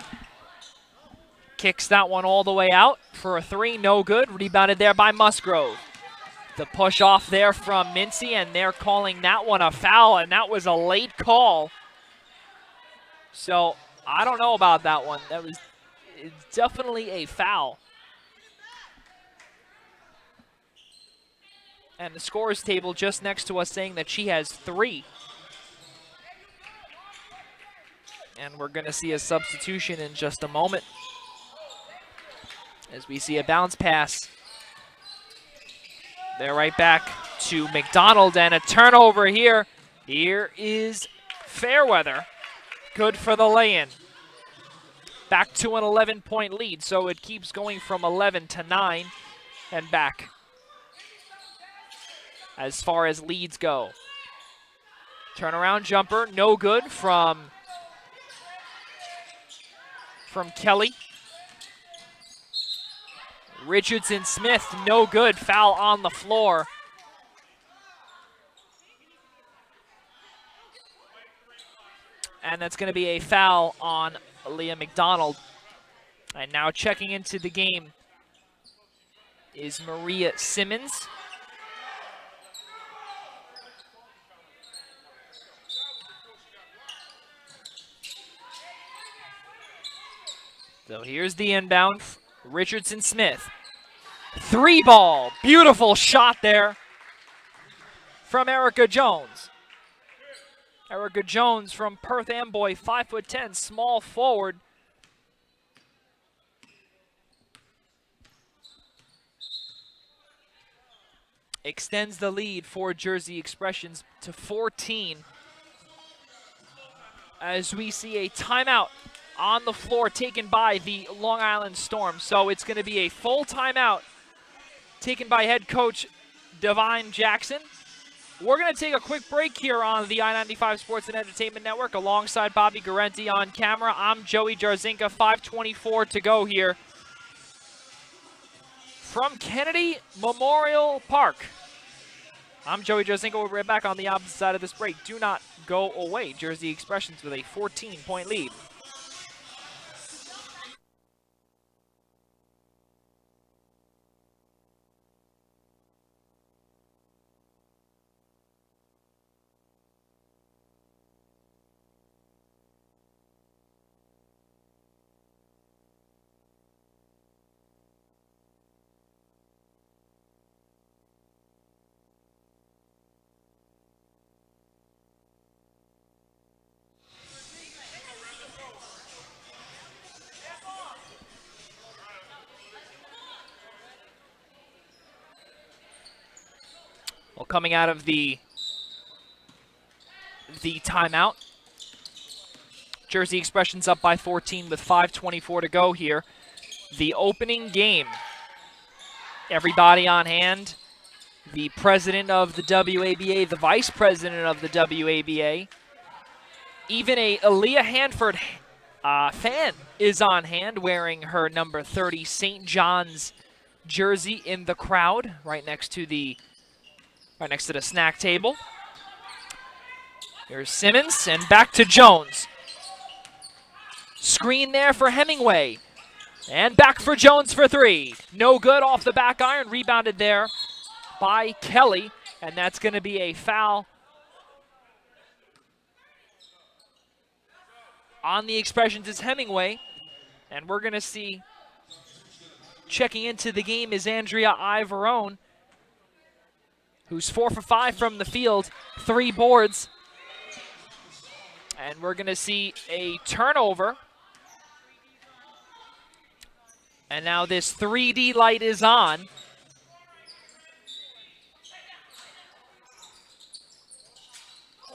kicks that one all the way out for a 3, no good. Rebounded there by Musgrove. The push off there from Mincy, and they're calling that one a foul, and that was a late call. So I don't know about that one. That was definitely a foul. And the scores table just next to us saying that she has 3. And we're going to see a substitution in just a moment as we see a bounce pass. They're right back to McDonald, and a turnover here. Here is Fairweather. Good for the lay-in. Back to an 11-point lead, so it keeps going from 11 to 9 and back as far as leads go. Turnaround jumper, no good from Kelly. Richardson Smith, no good. Foul on the floor. And that's going to be a foul on Leah McDonald. And now checking into the game is Maria Simmons. So here's the inbound. Richardson Smith. 3-ball. Beautiful shot there from Erica Jones. Erica Jones from Perth Amboy, 5'10", small forward. Extends the lead for Jersey Expressions to 14 as we see a timeout on the floor taken by the Long Island Storm. So it's going to be a full timeout taken by head coach Divine Jackson. We're going to take a quick break here on the I-95 Sports and Entertainment Network alongside Bobby Guarenti on camera. I'm Joey Jarzinka, 5:24 to go here from Kennedy Memorial Park. I'm Joey Jarzinka. We'll be right back on the opposite side of this break. Do not go away. Jersey Expressions with a 14-point lead. Well, coming out of the timeout, Jersey Expressions up by 14 with 5:24 to go here. The opening game. Everybody on hand. The president of the WABA, the vice president of the WABA. Even a Aaliyah Hanford fan is on hand wearing her number 30 St. John's jersey in the crowd right next to the snack table. Here's Simmons, and back to Jones. Screen there for Hemingway. And back for Jones for three. No good off the back iron. Rebounded there by Kelly, and that's going to be a foul on the Expressions is Hemingway. And we're going to see, checking into the game is Andrea Ivorone, who's 4 for 5 from the field, 3 boards. And we're going to see a turnover. And now this 3D light is on.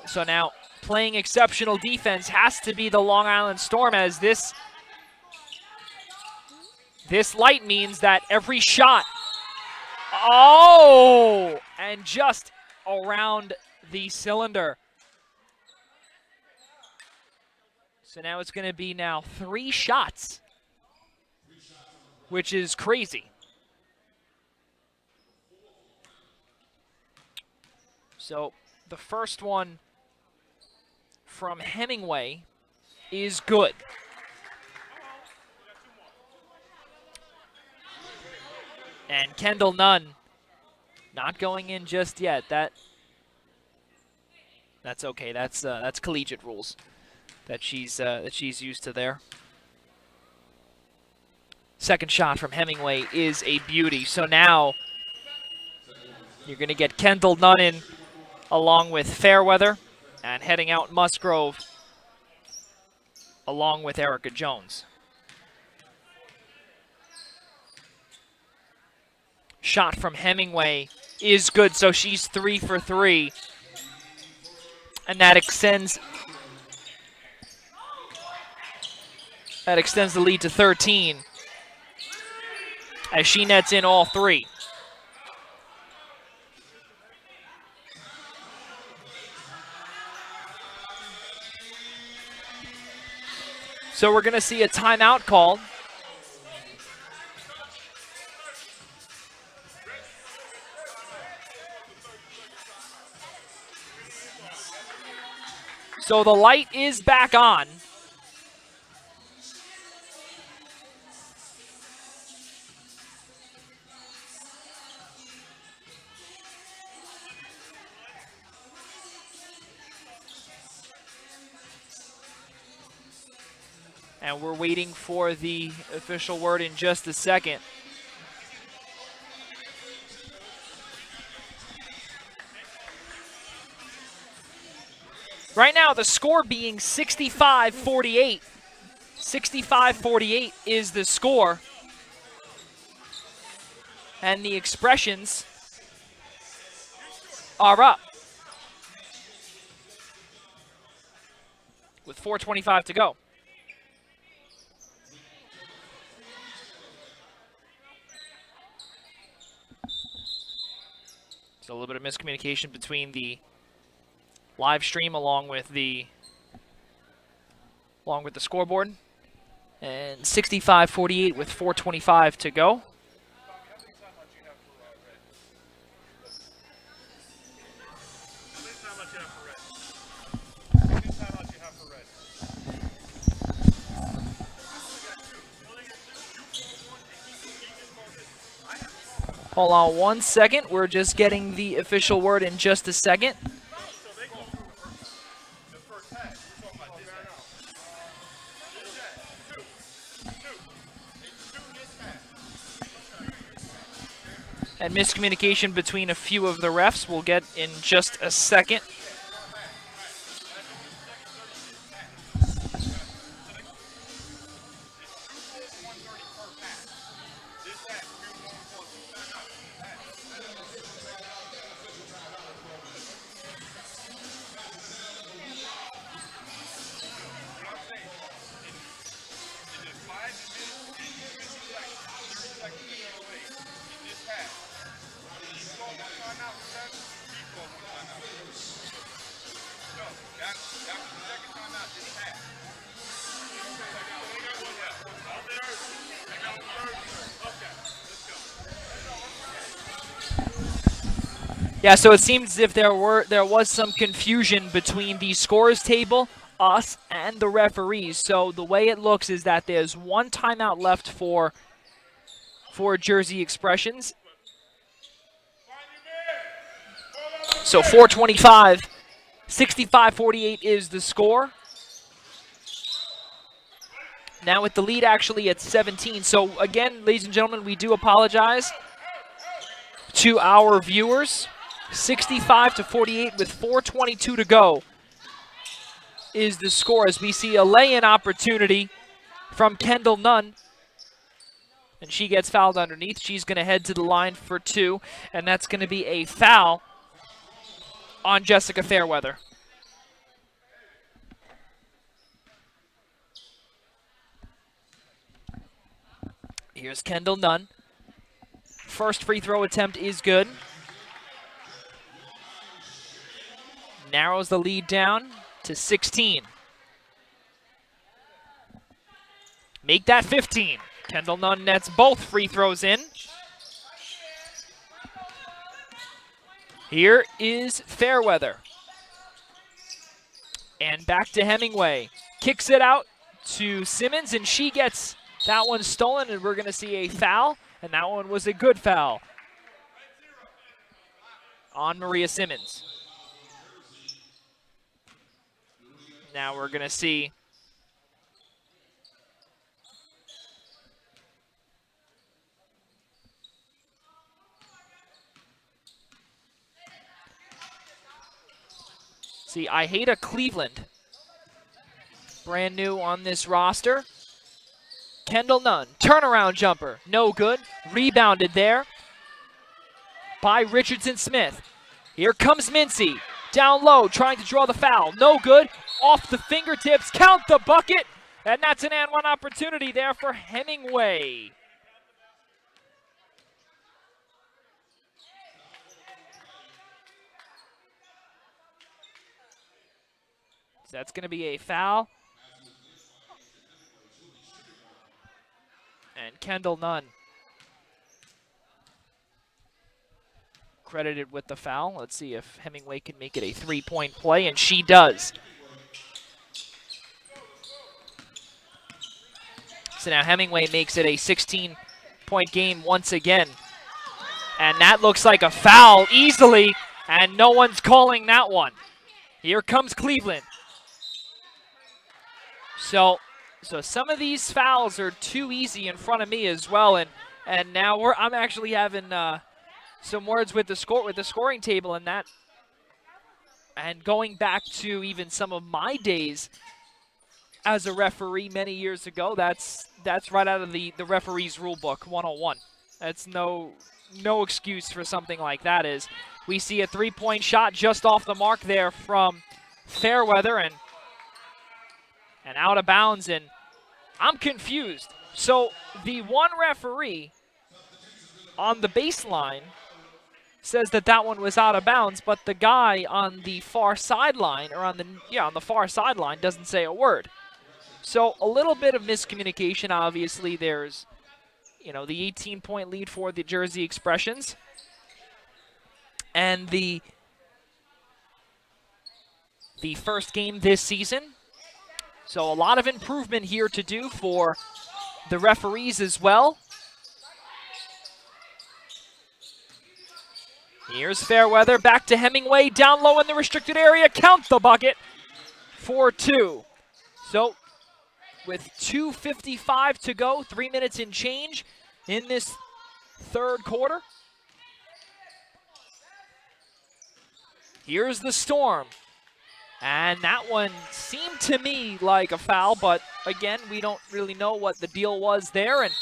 So now playing exceptional defense has to be the Long Island Storm, as this light means that every shot, oh, and just around the cylinder. So now it's going to be now 3 shots, which is crazy. So the first one from Hemingway is good. And Kendall Nunn not going in just yet. That's okay. That's collegiate rules that she's used to there. Second shot from Hemingway is a beauty. So now you're going to get Kendall Nunn in along with Fairweather, and heading out Musgrove along with Erica Jones. Shot from Hemingway is good, so she's 3 for 3. And that extends the lead to 13 as she nets in all 3. So we're going to see a timeout called. So the light is back on. And we're waiting for the official word in just a second. Right now, the score being 65-48. 65-48 is the score. And the expressions are up with 4:25 to go. So a little bit of miscommunication between the live stream along with the scoreboard. And 65-48 with 4:25 to go. Hold on one second. We're just getting the official word in just a second. And miscommunication between a few of the refs we'll get in just a second. Yeah, so it seems as if there was some confusion between the scores table, us, and the referees. So the way it looks is that there's one timeout left for Jersey Expressions. So 4:25, 65-48 is the score. Now with the lead actually at 17. So again, ladies and gentlemen, we do apologize to our viewers. 65-48 with 4:22 to go is the score as we see a lay-in opportunity from Kendall Nunn. And she gets fouled underneath. She's going to head to the line for two, and that's going to be a foul on Jessica Fairweather. Here's Kendall Nunn. First free throw attempt is good. Narrows the lead down to 16. Make that 15. Kendall Nunn nets both free throws in. Here is Fairweather. And back to Hemingway. Kicks it out to Simmons, and she gets that one stolen, and we're going to see a foul, and that one was a good foul on Maria Simmons. Now we're going to see Ihata Cleveland, brand new on this roster. Kendall Nunn, turnaround jumper, no good. Rebounded there by Richardson Smith. Here comes Mincy, down low, trying to draw the foul, no good. Off the fingertips, count the bucket, and that's an and one opportunity there for Hemingway. So that's going to be a foul. And Kendall Nunn credited with the foul. Let's see if Hemingway can make it a three-point play, and she does. So now Hemingway makes it a 16-point game once again. And that looks like a foul easily, and no one's calling that one. Here comes Cleveland. So So some of these fouls are too easy in front of me as well, and now I'm actually having some words with the scoring table and that, and going back to even some of my days as a referee many years ago. That's right out of the referee's rule book 101. That's no excuse for something like that. Is we see a 3-point shot just off the mark there from Fairweather and out of bounds, and I'm confused. So the one referee on the baseline says that one was out of bounds, but the guy on the far sideline, or on the far sideline, doesn't say a word. So a little bit of miscommunication. Obviously, there's, the 18-point lead for the Jersey Expressions, and the first game this season. So a lot of improvement here to do for the referees as well. Here's Fairweather, back to Hemingway, down low in the restricted area, count the bucket for 2. So with 2:55 to go, 3 minutes and change in this third quarter. Here's the Storm. And that one seemed to me like a foul, but again, we don't really know what the deal was there. And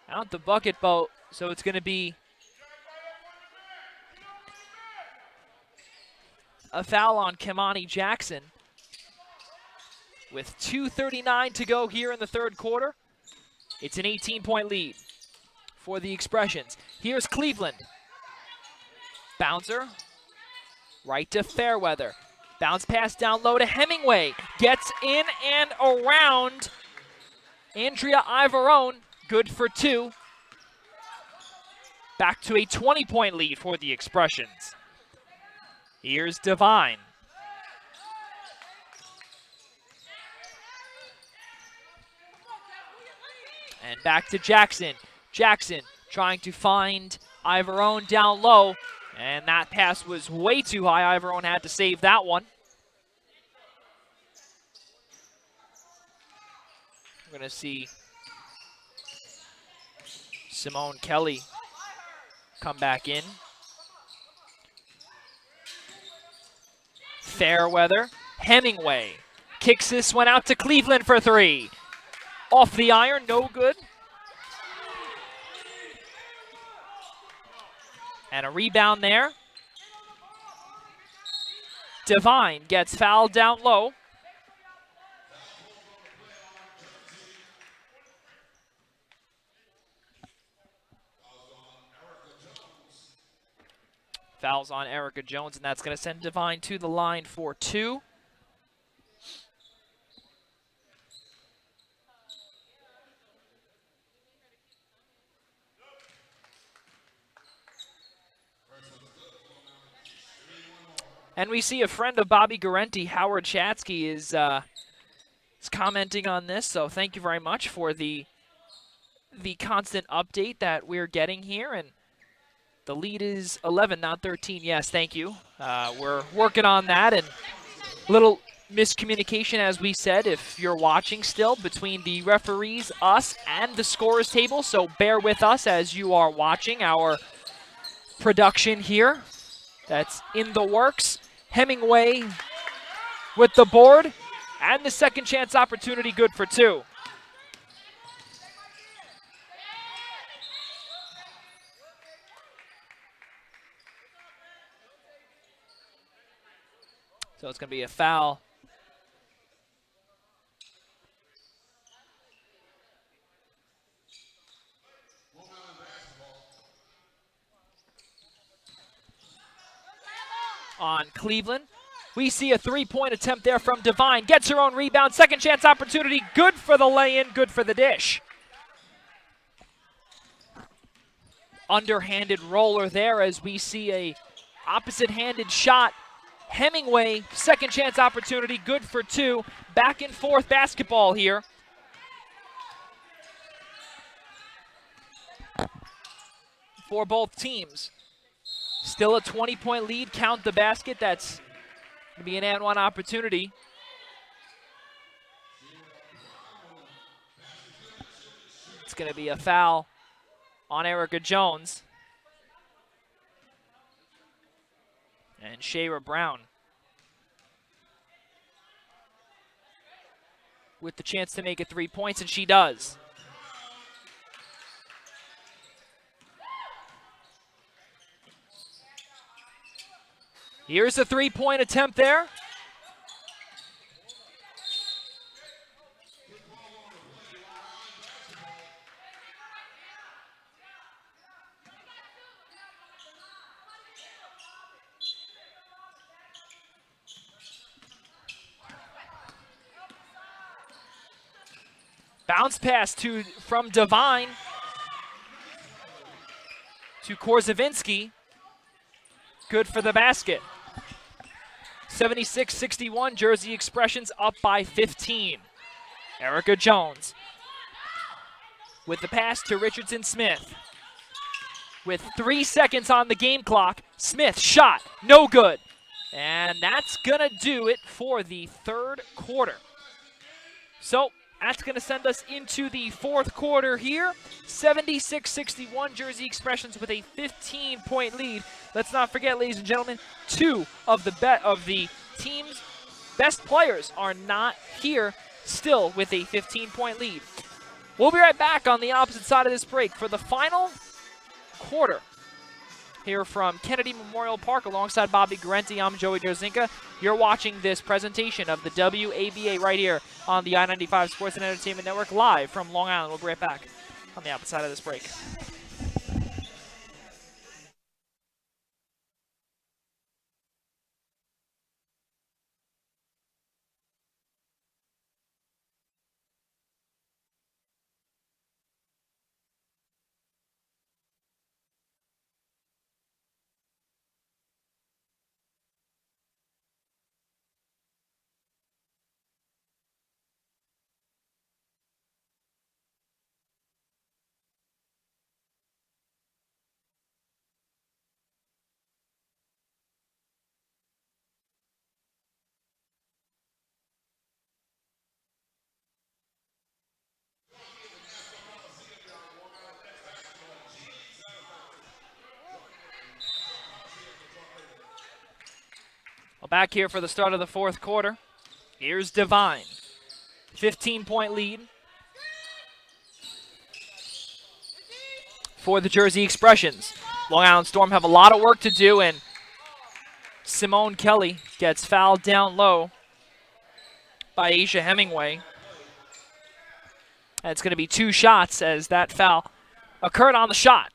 out the bucket boat, so it's going to be a foul on Kimani Jackson. With 2:39 to go here in the third quarter, it's an 18-point lead for the Expressions. Here's Cleveland. Bouncer, right to Fairweather. Bounce pass down low to Hemingway. Gets in and around Andrea Ivarone. Good for 2. Back to a 20-point lead for the Expressions. Here's Devine. And back to Jackson. Jackson trying to find Ivarone down low. And that pass was way too high. Ivarone had to save that one. We're going to see Simone Kelly come back in. Fairweather. Hemingway kicks this one out to Cleveland for 3. Off the iron, no good. And a rebound there. Devine gets fouled down low. Fouls on Erica Jones, and that's going to send Devine to the line for 2. And we see a friend of Bobby Guarenti, Howard Chatsky, is commenting on this. So thank you very much for the constant update that we're getting here. And the lead is 11, not 13. Yes, thank you. We're working on that. And a little miscommunication, as we said, if you're watching still, between the referees, us, and the scorers table. So bear with us as you are watching our production here. That's in the works. Hemingway with the board, and the second chance opportunity, good for 2. So it's going to be a foul on Cleveland. We see a 3-point attempt there from Devine. Gets her own rebound. Second chance opportunity. Good for the lay-in. Good for the dish. Underhanded roller there as we see a opposite-handed shot. Hemingway, second chance opportunity. Good for 2. Back and forth basketball here. For both teams. Still a 20-point lead. Count the basket. That's It'll be an and one opportunity. It's going to be a foul on Erica Jones. And Shayra Brown with the chance to make it 3 points, and she does. Here's a three-point attempt there. Bounce pass from Devine to Korzavinsky. Good for the basket. 76-61, Jersey Expressions up by 15. Erica Jones with the pass to Richardson Smith. With 3 seconds on the game clock, Smith shot, no good. And that's gonna do it for the third quarter. So that's gonna send us into the fourth quarter here. 76-61, Jersey Expressions with a 15-point lead. Let's not forget, ladies and gentlemen, two of the team's best players are not here, still with a 15-point lead. We'll be right back on the opposite side of this break for the final quarter here from Kennedy Memorial Park alongside Bobby Garenti. I'm Joey Derzinka. You're watching this presentation of the WABA right here on the I-95 Sports and Entertainment Network live from Long Island. We'll be right back on the opposite side of this break. Well, back here for the start of the fourth quarter. Here's Devine. 15-point lead for the Jersey Expressions. Long Island Storm have a lot of work to do, and Simone Kelly gets fouled down low by Aisha Hemingway. And it's going to be 2 shots as that foul occurred on the shot.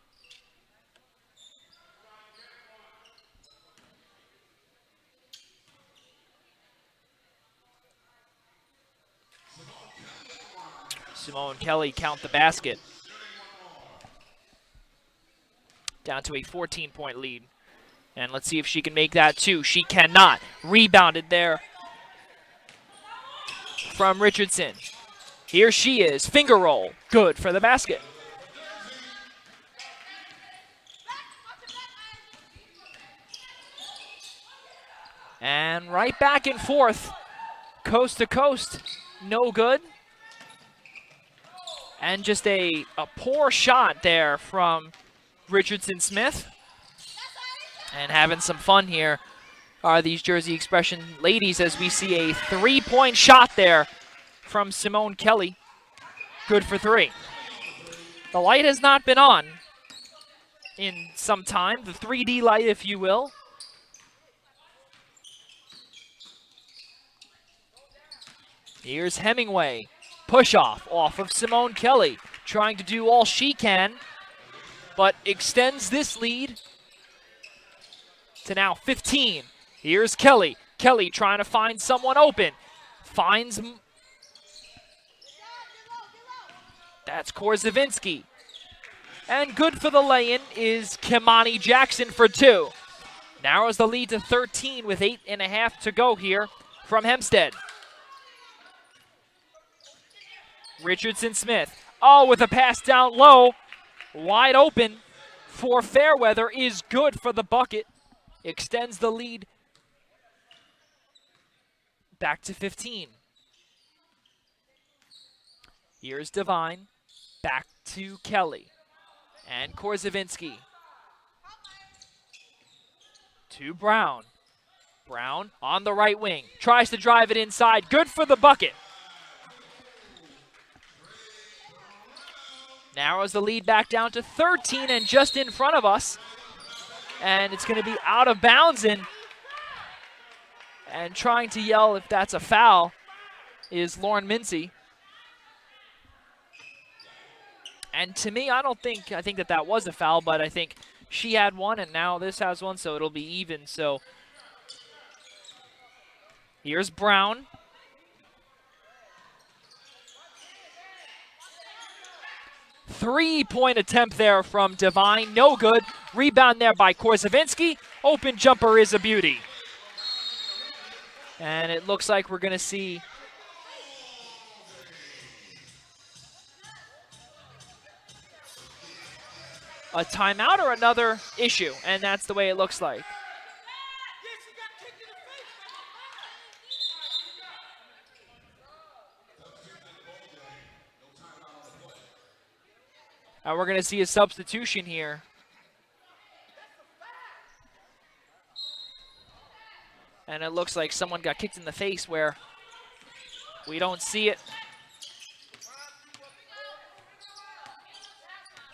Simone Kelly count the basket. Down to a 14-point lead. And let's see if she can make that too. She cannot. Rebounded there from Richardson. Here she is. Finger roll. Good for the basket. And right back and forth. Coast to coast. No good. And just a poor shot there from Richardson Smith. And having some fun here are these Jersey Expression ladies as we see a 3-point shot there from Simone Kelly. Good for 3. The light has not been on in some time, the 3D light, if you will. Here's Hemingway. Push off of Simone Kelly, trying to do all she can, but extends this lead to now 15. Here's Kelly. Kelly trying to find someone open. Finds... That's Korzavinsky. And good for the lay-in is Kimani Jackson for 2. Narrows the lead to 13 with 8.5 to go here from Hempstead. Richardson Smith. Oh, with a pass down low. Wide open for Fairweather is good for the bucket. Extends the lead back to 15. Here's Devine, back to Kelly, and Korzavinsky. To Brown. Brown on the right wing, tries to drive it inside, good for the bucket. Narrows the lead back down to 13 and just in front of us. And it's going to be out of bounds, and trying to yell if that's a foul is Lauren Mincy. And to me, I think that was a foul, but I think she had one and now this has one, so it'll be even. So here's Brown. Three-point attempt there from Devine, no good. Rebound there by Korzavinsky. Open jumper is a beauty. And it looks like we're going to see a timeout or another issue, and that's the way it looks like. And we're going to see a substitution here. And it looks like someone got kicked in the face where we don't see it.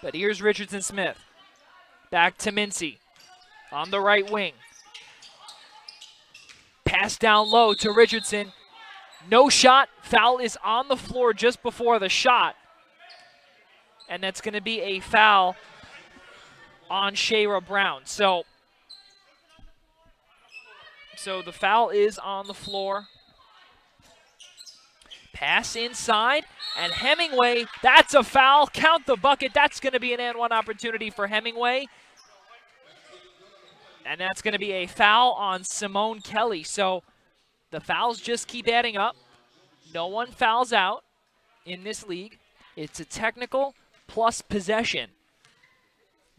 But here's Richardson Smith. Back to Mincy on the right wing. Pass down low to Richardson. No shot. Foul is on the floor just before the shot. And that's going to be a foul on Shayra Brown. So the foul is on the floor. Pass inside, and Hemingway, that's a foul. Count the bucket. That's going to be an and one opportunity for Hemingway. And that's going to be a foul on Simone Kelly. So the fouls just keep adding up. No one fouls out in this league. It's a technical plus possession,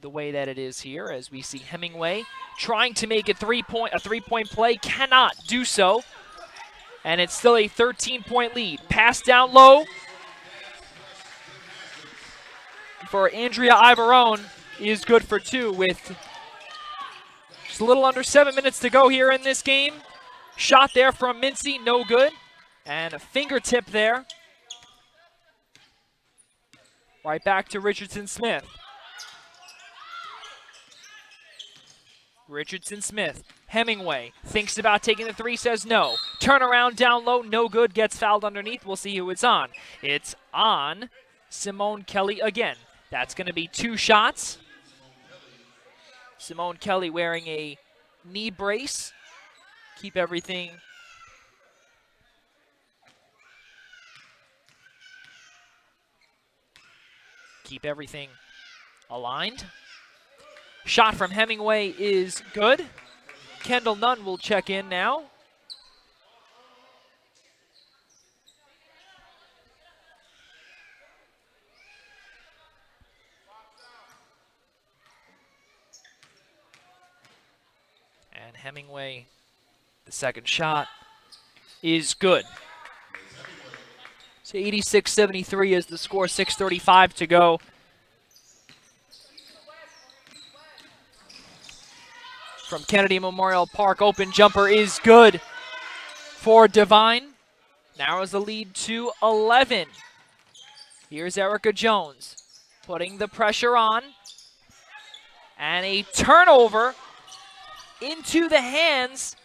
the way that it is here, as we see Hemingway trying to make a three-point play, cannot do so. And it's still a 13-point lead. Pass down low for Andrea Ivarone is good for two with just a little under 7 minutes to go here in this game. Shot there from Mincy, no good. And a fingertip there. Right back to Richardson Smith. Richardson Smith. Hemingway thinks about taking the three, says no. Turnaround down low, no good, gets fouled underneath. We'll see who it's on. It's on Simone Kelly again. That's going to be two shots. Simone Kelly wearing a knee brace. Keep everything aligned. Shot from Hemingway is good. Kendall Nunn will check in now. And Hemingway, the second shot is good. So 86-73 is the score, 6:35 to go. From Kennedy Memorial Park, open jumper is good for Devine. Narrows the lead to 11. Here's Erica Jones putting the pressure on. And a turnover into the hands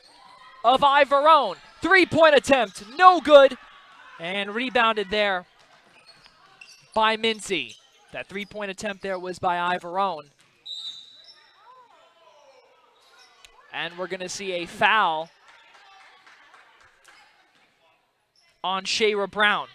of Ivarone. Three-point attempt, no good. And rebounded there by Mincy. That three-point attempt there was by Ivarone. And we're going to see a foul on Shayra Brown.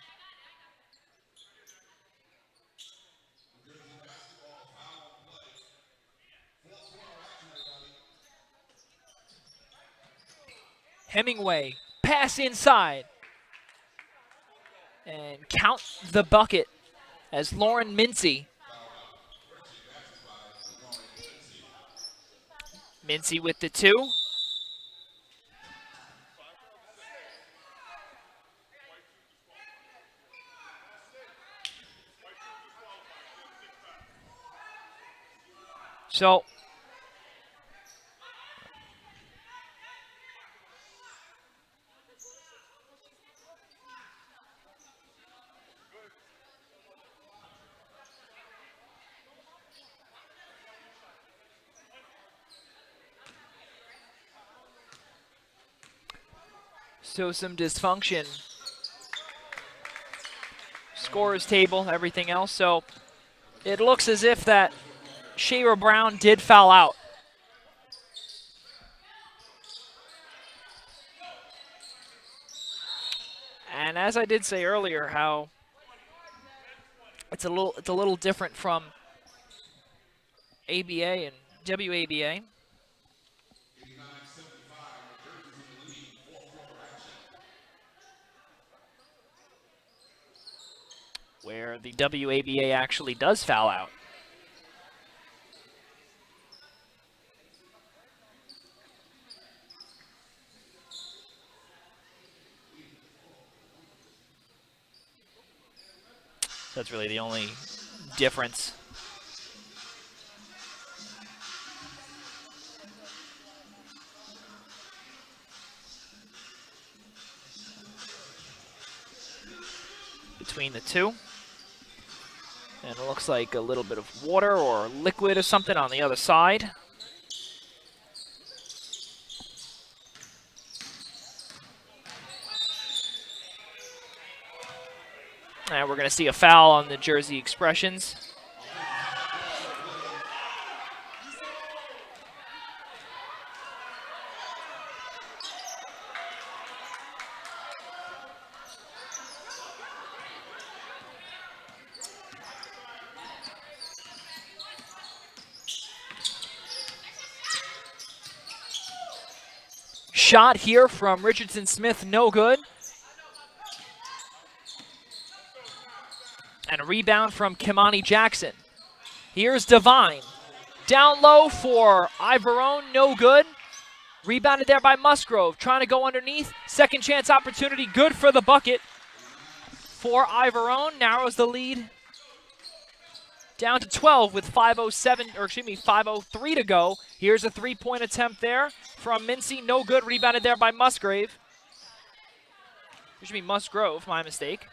Hemingway, pass inside. And count the bucket as Lauren Mincy. Mincy with the two. So some dysfunction. Scorers table, everything else. So it looks as if that Shayra Brown did foul out. And as I did say earlier, how it's a little different from ABA and WABA. Where the WABA actually does foul out. So that's really the only difference. Between the two. And it looks like a little bit of water or liquid or something on the other side. And we're going to see a foul on the Jersey Expressions. Shot here from Richardson Smith, no good. And a rebound from Kimani Jackson. Here's Devine. Down low for Ivorone, no good. Rebounded there by Musgrove, trying to go underneath. Second chance opportunity, good for the bucket for Ivorone. Narrows the lead down to 12 with 5:03 to go. Here's a three-point attempt there from Mincy, no good. Rebounded there by Musgrove. Musgrove, my mistake.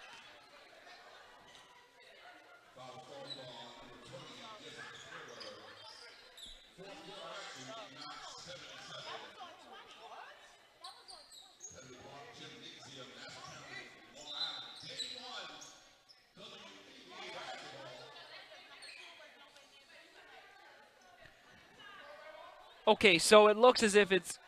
Okay, so it looks as if it's...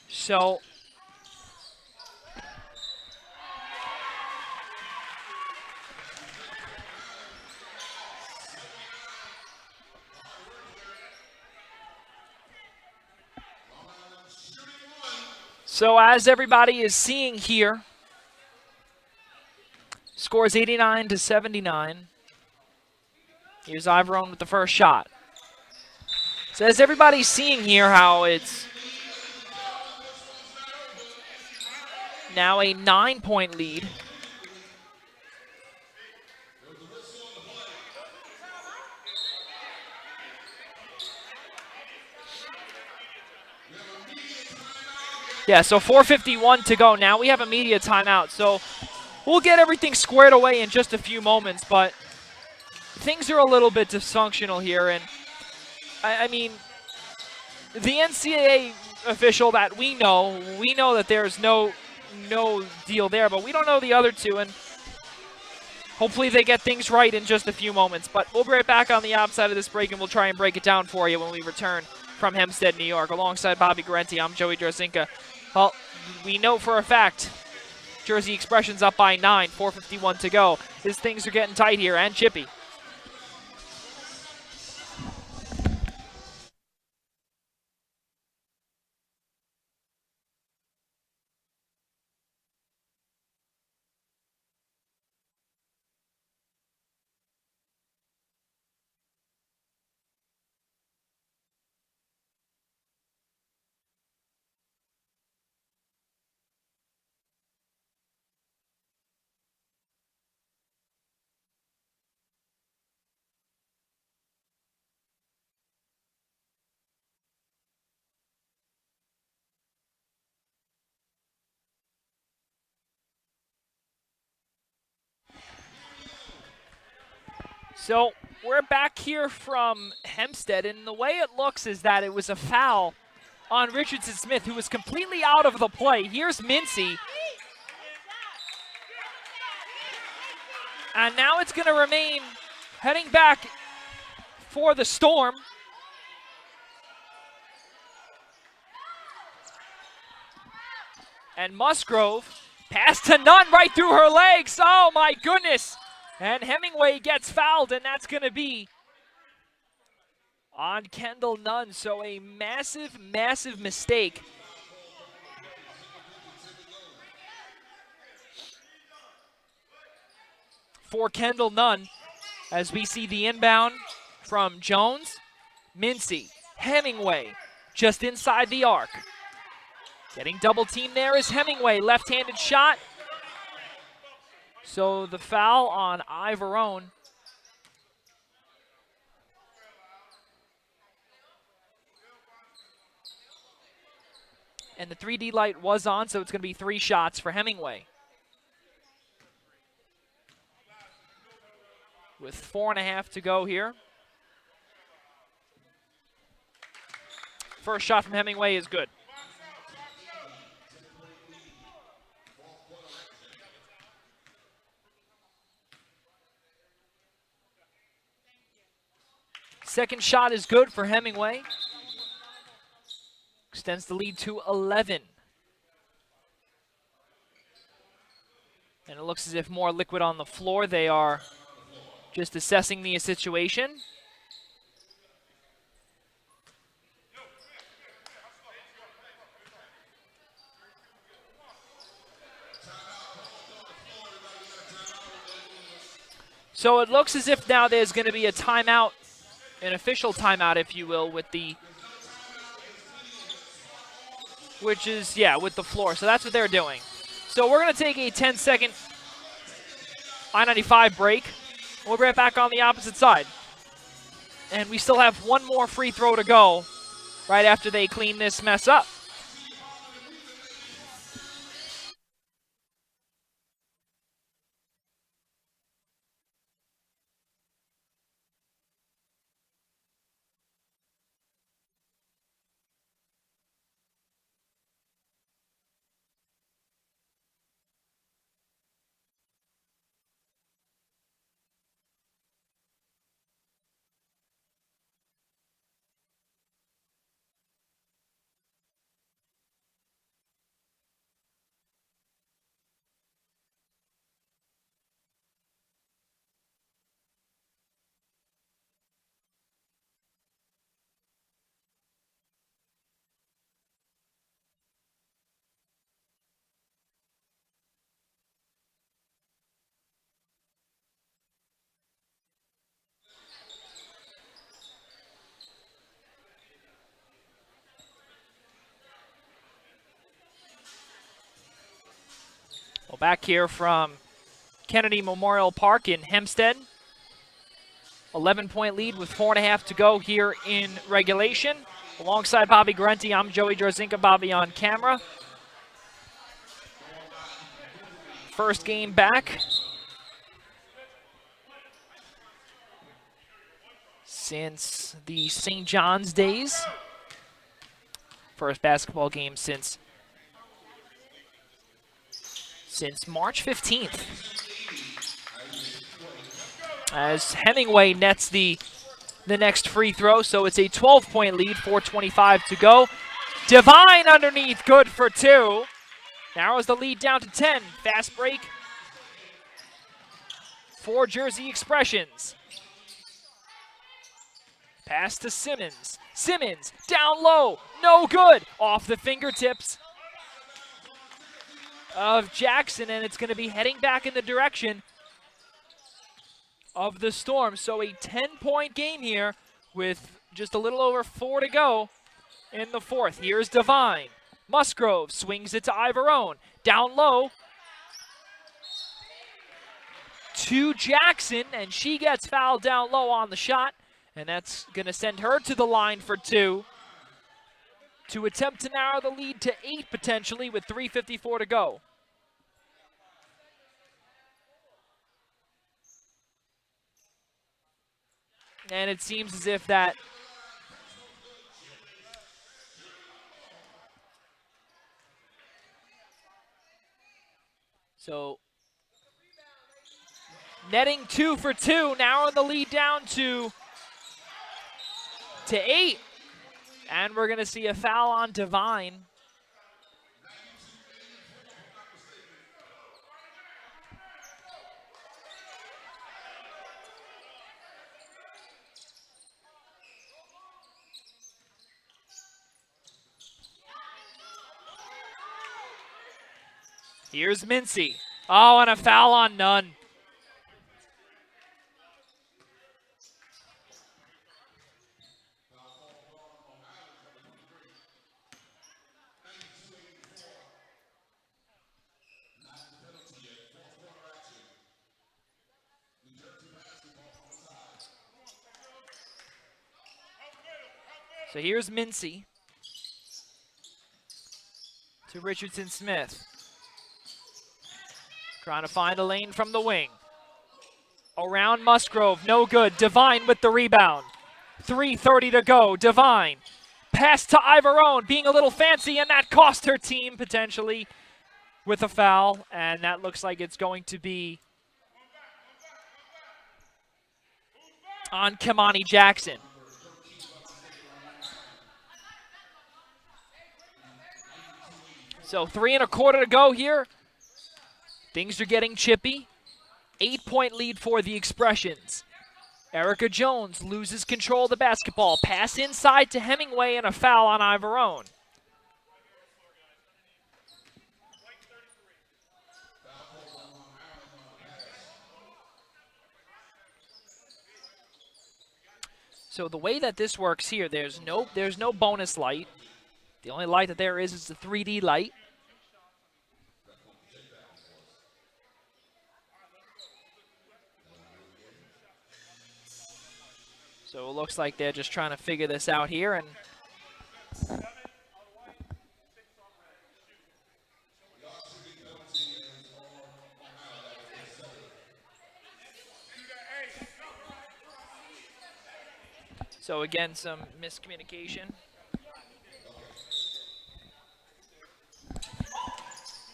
So... So as everybody is seeing here, scores 89-79. Here's Ivorone with the first shot. So as everybody's seeing here how it's now a 9-point lead. Yeah, so 4:51 to go. Now we have a media timeout, so we'll get everything squared away in just a few moments, but things are a little bit dysfunctional here, and I mean, the NCAA official that we know that there's no deal there, but we don't know the other two, and hopefully they get things right in just a few moments. But we'll be right back on the outside of this break, and we'll try and break it down for you when we return from Hempstead, New York. Alongside Bobby Garenti, I'm Joey Jarzinka. Well, we know for a fact Jersey Expressions up by 9, 4:51 to go. As things are getting tight here, and chippy. So we're back here from Hempstead, and the way it looks is that it was a foul on Richardson Smith, who was completely out of the play. Here's Mincy. And now it's going to remain heading back for the Storm. And Musgrove, pass to Nunn right through her legs. Oh my goodness. And Hemingway gets fouled, and that's going to be on Kendall Nunn. So a massive, massive mistake. For Kendall Nunn, as we see the inbound from Jones, Mincy, Hemingway, just inside the arc. Getting double teamed there is Hemingway, left-handed shot. So the foul on Ivorone. And the 3D light was on, so it's going to be 3 shots for Hemingway. With 4.5 to go here. First shot from Hemingway is good. Second shot is good for Hemingway. Extends the lead to 11. And it looks as if more liquid on the floor. They are just assessing the situation. So it looks as if now there's going to be a timeout, an official timeout, if you will, with the, which is, yeah, with the floor. So that's what they're doing. So we're going to take a 10-second I-95 break. We'll be right back on the opposite side. And we still have one more free throw to go right after they clean this mess up. Well, back here from Kennedy Memorial Park in Hempstead. 11-point lead with 4.5 to go here in regulation. Alongside Bobby Garenti, I'm Joey Jarzinka. Bobby on camera. First game back since the St. John's days. First basketball game since March 15th. As Hemingway nets the next free throw, so it's a 12-point lead, 4:25 to go. Devine underneath, good for 2. Narrows the lead down to 10. Fast break for Jersey Expressions. Pass to Simmons. Simmons down low, no good. Off the fingertips of Jackson, and it's going to be heading back in the direction of the Storm. So a 10-point game here with just a little over 4 to go in the fourth. Here's Devine. Musgrove swings it to Ivorone. Down low to Jackson, and she gets fouled down low on the shot, and that's going to send her to the line for 2 to attempt to narrow the lead to 8 potentially with 3:54 to go. And it seems as if that so netting 2 for 2, now in the lead down to 8. And we're going to see a foul on Devine. Here's Mincy. Oh, and a foul on Nunn. So here's Mincy to Richardson Smith. Trying to find a lane from the wing. Around Musgrove, no good. Devine with the rebound. 3:30 to go. Devine. Pass to Ivorone, being a little fancy, and that cost her team potentially with a foul. And that looks like it's going to be on Kimani Jackson. So 3 1/4 to go here. Things are getting chippy. 8-point lead for the Expressions. Erica Jones loses control of the basketball. Pass inside to Hemingway and a foul on Ivorone. So the way that this works here, there's no bonus light. The only light that there is the 3D light. So it looks like they're just trying to figure this out here. And so again, some miscommunication.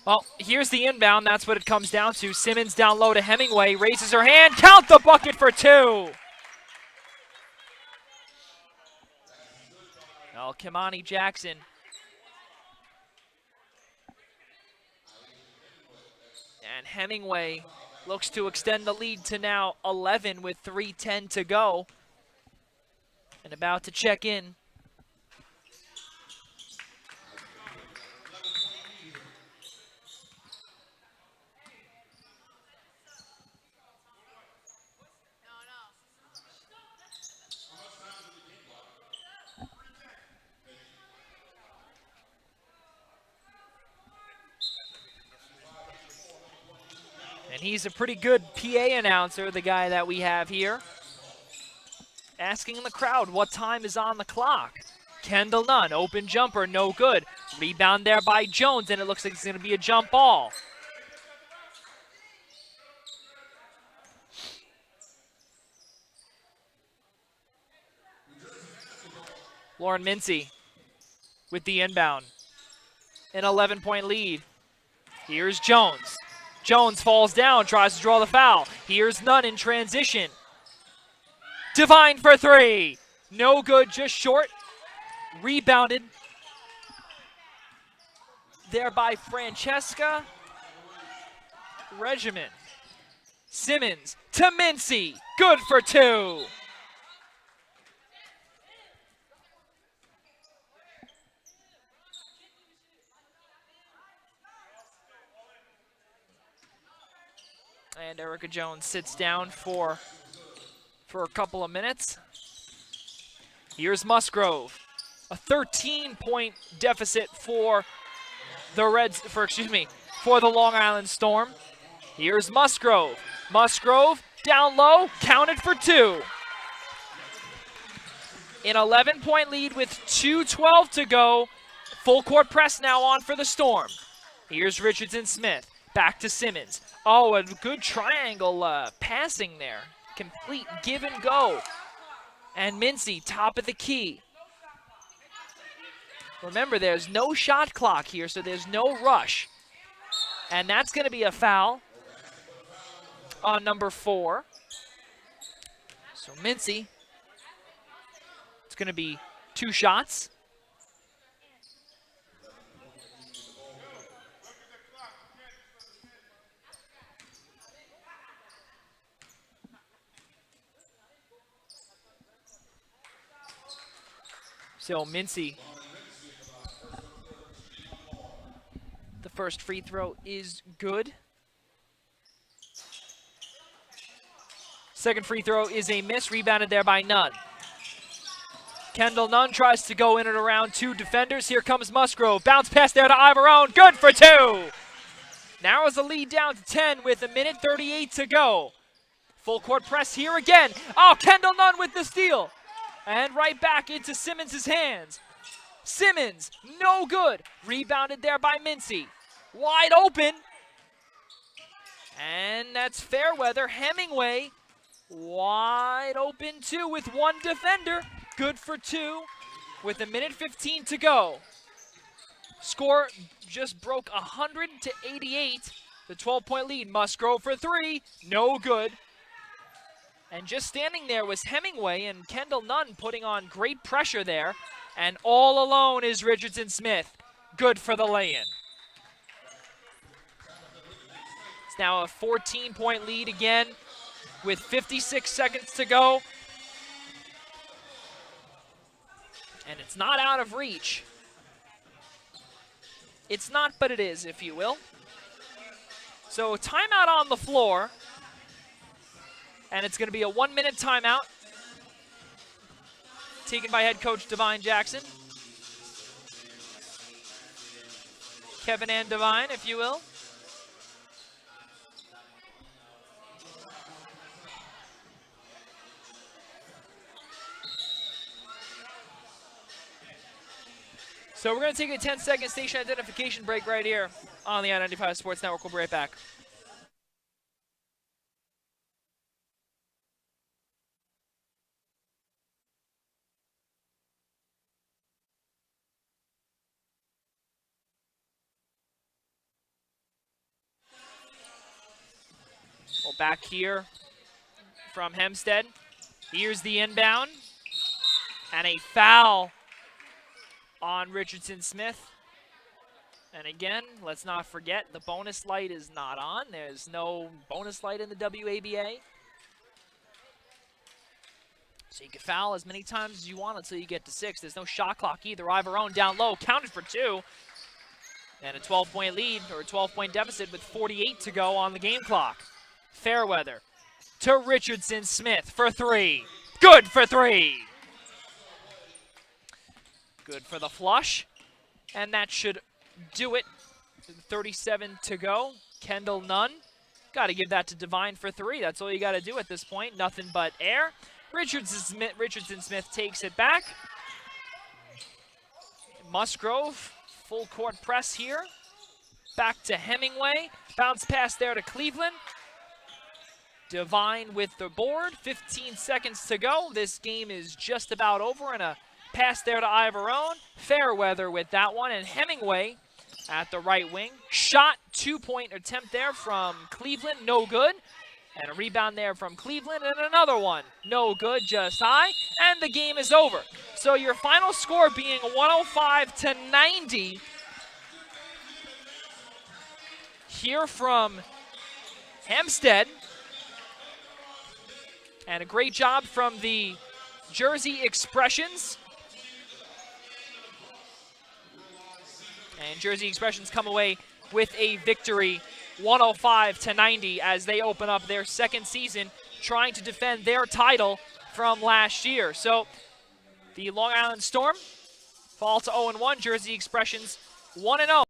Well, here's the inbound. That's what it comes down to. Simmons down low to Hemingway. Raises her hand. Count the bucket for 2. Well, Kimani Jackson. And Hemingway looks to extend the lead to now 11 with 3:10 to go. And about to check in. And he's a pretty good PA announcer, the guy that we have here. Asking the crowd what time is on the clock. Kendall Nunn, open jumper, no good. Rebound there by Jones, and it looks like it's going to be a jump ball. Lauren Mincy with the inbound. An 11-point lead. Here's Jones. Jones falls down, tries to draw the foul. Here's Nunn in transition. Devine for 3. No good, just short. Rebounded there by Francesca Regiment. Simmons to Mincy. Good for 2. And Erica Jones sits down for a couple of minutes. Here's Musgrove. A 13-point deficit for the for the Long Island Storm. Here's Musgrove. Musgrove down low, counted for 2. An 11-point lead with 2:12 to go. Full court press now on for the Storm. Here's Richardson Smith. Back to Simmons. Oh, a good triangle passing there. Complete give and go And Mincy, top of the key. Remember, there's no shot clock here, so there's no rush. And that's going to be a foul on number 4. So Mincy, it's going to be 2 shots. So Mincy, the first free throw is good. Second free throw is a miss, rebounded there by Nunn. Kendall Nunn tries to go in and around 2 defenders. Here comes Musgrove. Bounce pass there to Ivorone. Good for 2. Narrows the lead down to 10 with 1:38 to go. Full court press here again. Oh, Kendall Nunn with the steal. And right back into Simmons' hands. Simmons, no good. Rebounded there by Mincy. Wide open. And that's Fairweather. Hemingway, wide open too with 1 defender. Good for 2 with 1:15 to go. Score just broke 100 to 88. The 12-point lead. Musgrove for 3. No good. And just standing there was Hemingway, and Kendall Nunn putting on great pressure there. And all alone is Richardson Smith. Good for the lay-in. It's now a 14-point lead again with 56 seconds to go. And it's not out of reach. It's not, but it is, if you will. So timeout on the floor. And it's going to be a 1-minute timeout taken by head coach Devine Jackson. Kevin and Devine, if you will. So we're going to take a 10-second station identification break right here on the I-95 Sports Network. We'll be right back. Well, back here from Hempstead. Here's the inbound. And a foul on Richardson Smith. And again, let's not forget, the bonus light is not on. There's no bonus light in the WABA. So you can foul as many times as you want until you get to 6. There's no shot clock either. Ivorone down low, counted for 2. And a 12-point lead, or a 12-point deficit with 48 to go on the game clock. Fairweather to Richardson Smith for 3. Good for 3. Good for the flush. And that should do it. 37 to go. Kendall Nunn. Got to give that to Devine for 3. That's all you got to do at this point. Nothing but air. Richardson Smith takes it back. Musgrove, full court press here. Back to Hemingway. Bounce pass there to Cleveland. Devine with the board. 15 seconds to go. This game is just about over, and a pass there to Ivorone. Fairweather with that one, and Hemingway at the right wing. Shot, 2-point attempt there from Cleveland, no good. And a rebound there from Cleveland, and another one. No good, just high, and the game is over. So your final score being 105 to 90. Here from Hempstead. And a great job from the Jersey Expressions. And Jersey Expressions come away with a victory, 105 to 90, as they open up their second season trying to defend their title from last year. So the Long Island Storm fall to 0-1. Jersey Expressions 1-0.